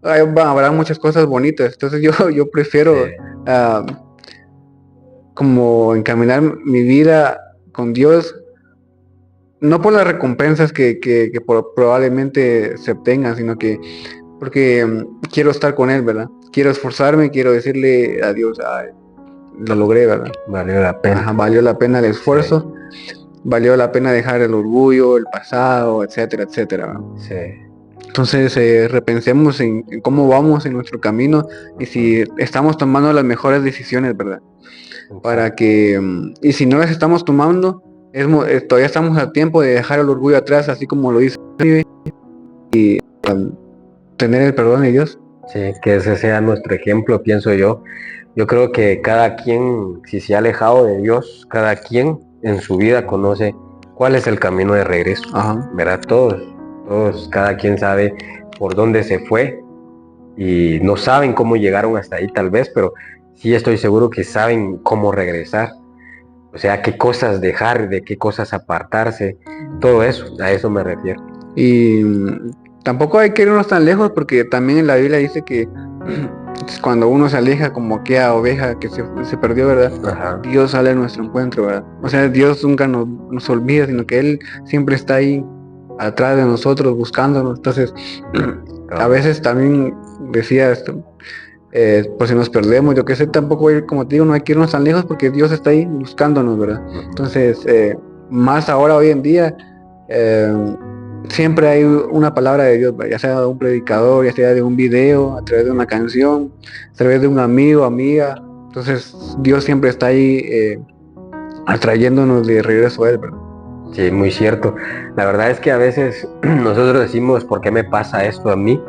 Speaker 1: habrá muchas cosas bonitas. Entonces yo prefiero como encaminar mi vida con Dios, no por las recompensas que probablemente se obtengan, sino que porque quiero estar con Él, ¿verdad? Quiero esforzarme, quiero decirle a Dios, lo logré, ¿verdad?
Speaker 2: Valió la pena.
Speaker 1: Valió la pena el esfuerzo. valió la pena dejar el orgullo, el pasado, etcétera, etcétera.
Speaker 2: Sí.
Speaker 1: Entonces repensemos en cómo vamos en nuestro camino y si estamos tomando las mejores decisiones, ¿verdad? Para que, y si no las estamos tomando, todavía estamos a tiempo de dejar el orgullo atrás, así como lo hizo y tener el perdón de Dios.
Speaker 2: Sí, que ese sea nuestro ejemplo, pienso yo. Yo creo que cada quien, si se ha alejado de Dios, cada quien en su vida conoce cuál es el camino de regreso.
Speaker 1: Ajá.
Speaker 2: ¿Verdad? Todos, cada quien sabe por dónde se fue y no saben cómo llegaron hasta ahí tal vez, pero sí estoy seguro que saben cómo regresar. O sea, qué cosas dejar, de qué cosas apartarse, todo eso, a eso me refiero.
Speaker 1: Y tampoco hay que irnos tan lejos porque también en la Biblia dice que cuando uno se aleja como aquella oveja que se perdió, ¿verdad?
Speaker 2: Ajá.
Speaker 1: Dios sale a nuestro encuentro, ¿verdad? O sea, Dios nunca nos olvida, sino que Él siempre está ahí atrás de nosotros buscándonos. Entonces, a veces también decía esto, por si nos perdemos, yo qué sé, tampoco como te digo, no hay que irnos tan lejos porque Dios está ahí buscándonos, ¿verdad? Entonces, más ahora hoy en día, siempre hay una palabra de Dios, ya sea de un predicador, ya sea de un video, a través de una canción, a través de un amigo, amiga. Entonces Dios siempre está ahí atrayéndonos de regreso a Él, ¿verdad?
Speaker 2: Sí, muy cierto. La verdad es que a veces nosotros decimos, ¿por qué me pasa esto a mí?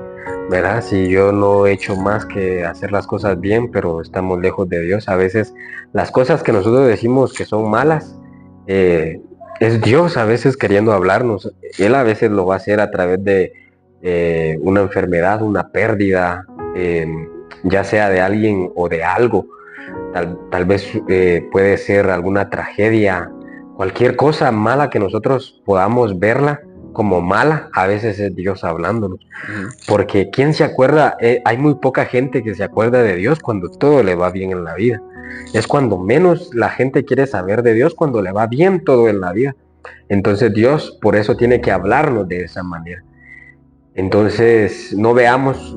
Speaker 2: ¿Verdad? Si yo no he hecho más que hacer las cosas bien, pero estamos lejos de Dios. A veces las cosas que nosotros decimos que son malas, es Dios a veces queriendo hablarnos. Él a veces lo va a hacer a través de una enfermedad, una pérdida, ya sea de alguien o de algo. Tal vez puede ser alguna tragedia, cualquier cosa mala que nosotros podamos verla como mala, a veces es Dios hablándonos. Porque ¿quién se acuerda? Hay muy poca gente que se acuerda de Dios cuando todo le va bien en la vida. Es cuando menos la gente quiere saber de Dios, cuando le va bien todo en la vida. Entonces Dios por eso tiene que hablarnos de esa manera. Entonces no veamos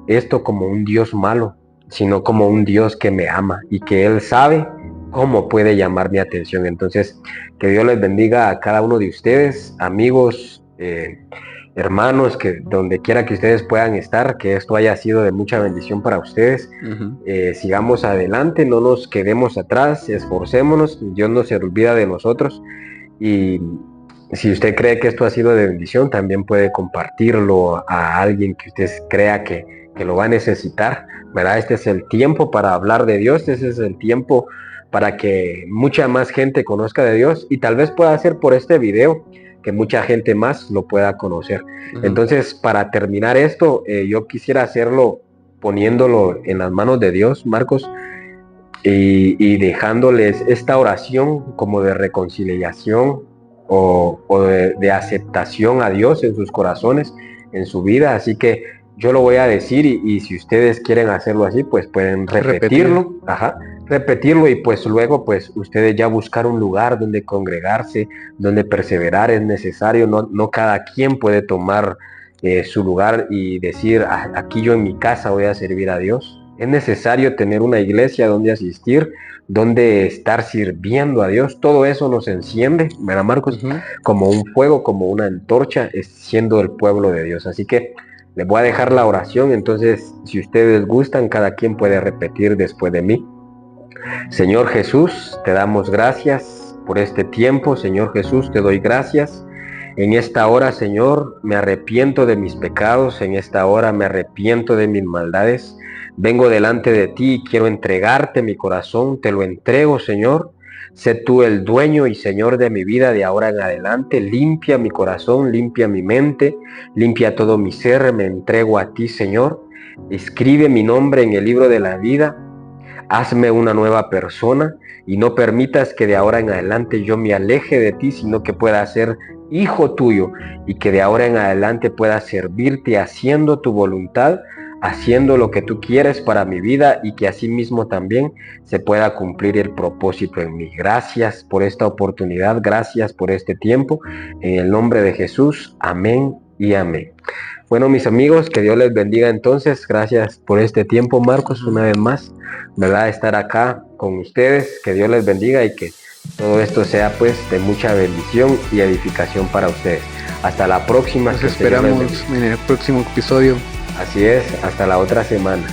Speaker 2: esto como un Dios malo, sino como un Dios que me ama y que Él sabe cómo puede llamar mi atención. Entonces, que Dios les bendiga a cada uno de ustedes, amigos, hermanos, que donde quiera que ustedes puedan estar, que esto haya sido de mucha bendición para ustedes. Sigamos adelante, no nos quedemos atrás, esforcémonos, Dios no se olvida de nosotros. Y si usted cree que esto ha sido de bendición, también puede compartirlo a alguien que usted crea que lo va a necesitar, ¿verdad? Este es el tiempo para hablar de Dios, este es el tiempo para que mucha más gente conozca de Dios y tal vez pueda ser por este video que mucha gente más lo pueda conocer. Entonces, para terminar esto, yo quisiera hacerlo poniéndolo en las manos de Dios, Marcos, y dejándoles esta oración como de reconciliación o de aceptación a Dios en sus corazones, en su vida. Así que yo lo voy a decir y si ustedes quieren hacerlo así, pues pueden repetirlo. Repetirlo y pues luego pues ustedes ya buscar un lugar donde congregarse, donde perseverar es necesario. No cada quien puede tomar su lugar y decir, aquí yo en mi casa voy a servir a Dios. Es necesario tener una iglesia donde asistir, donde estar sirviendo a Dios. Todo eso nos enciende, ¿verdad, Marcos? Como un fuego, como una antorcha, siendo el pueblo de Dios. Así que les voy a dejar la oración. Entonces, si ustedes gustan, cada quien puede repetir después de mí. Señor Jesús, te damos gracias por este tiempo. Señor Jesús, te doy gracias. En esta hora, Señor, me arrepiento de mis pecados. En esta hora me arrepiento de mis maldades. Vengo delante de ti y quiero entregarte mi corazón. Te lo entrego, Señor. Sé tú el dueño y Señor de mi vida de ahora en adelante. Limpia mi corazón, limpia mi mente, limpia todo mi ser. Me entrego a ti, Señor. Escribe mi nombre en el libro de la vida. Hazme una nueva persona y no permitas que de ahora en adelante yo me aleje de ti, sino que pueda ser hijo tuyo y que de ahora en adelante pueda servirte haciendo tu voluntad, haciendo lo que tú quieres para mi vida y que asimismo también se pueda cumplir el propósito en mí. Gracias por esta oportunidad, gracias por este tiempo. En el nombre de Jesús, amén y amén. Bueno, mis amigos, que Dios les bendiga entonces. Gracias por este tiempo, Marcos, una vez más, ¿verdad? Estar acá con ustedes. Que Dios les bendiga y que todo esto sea pues de mucha bendición y edificación para ustedes. Hasta la próxima.
Speaker 1: Nos esperamos en el próximo episodio.
Speaker 2: Así es, hasta la otra semana.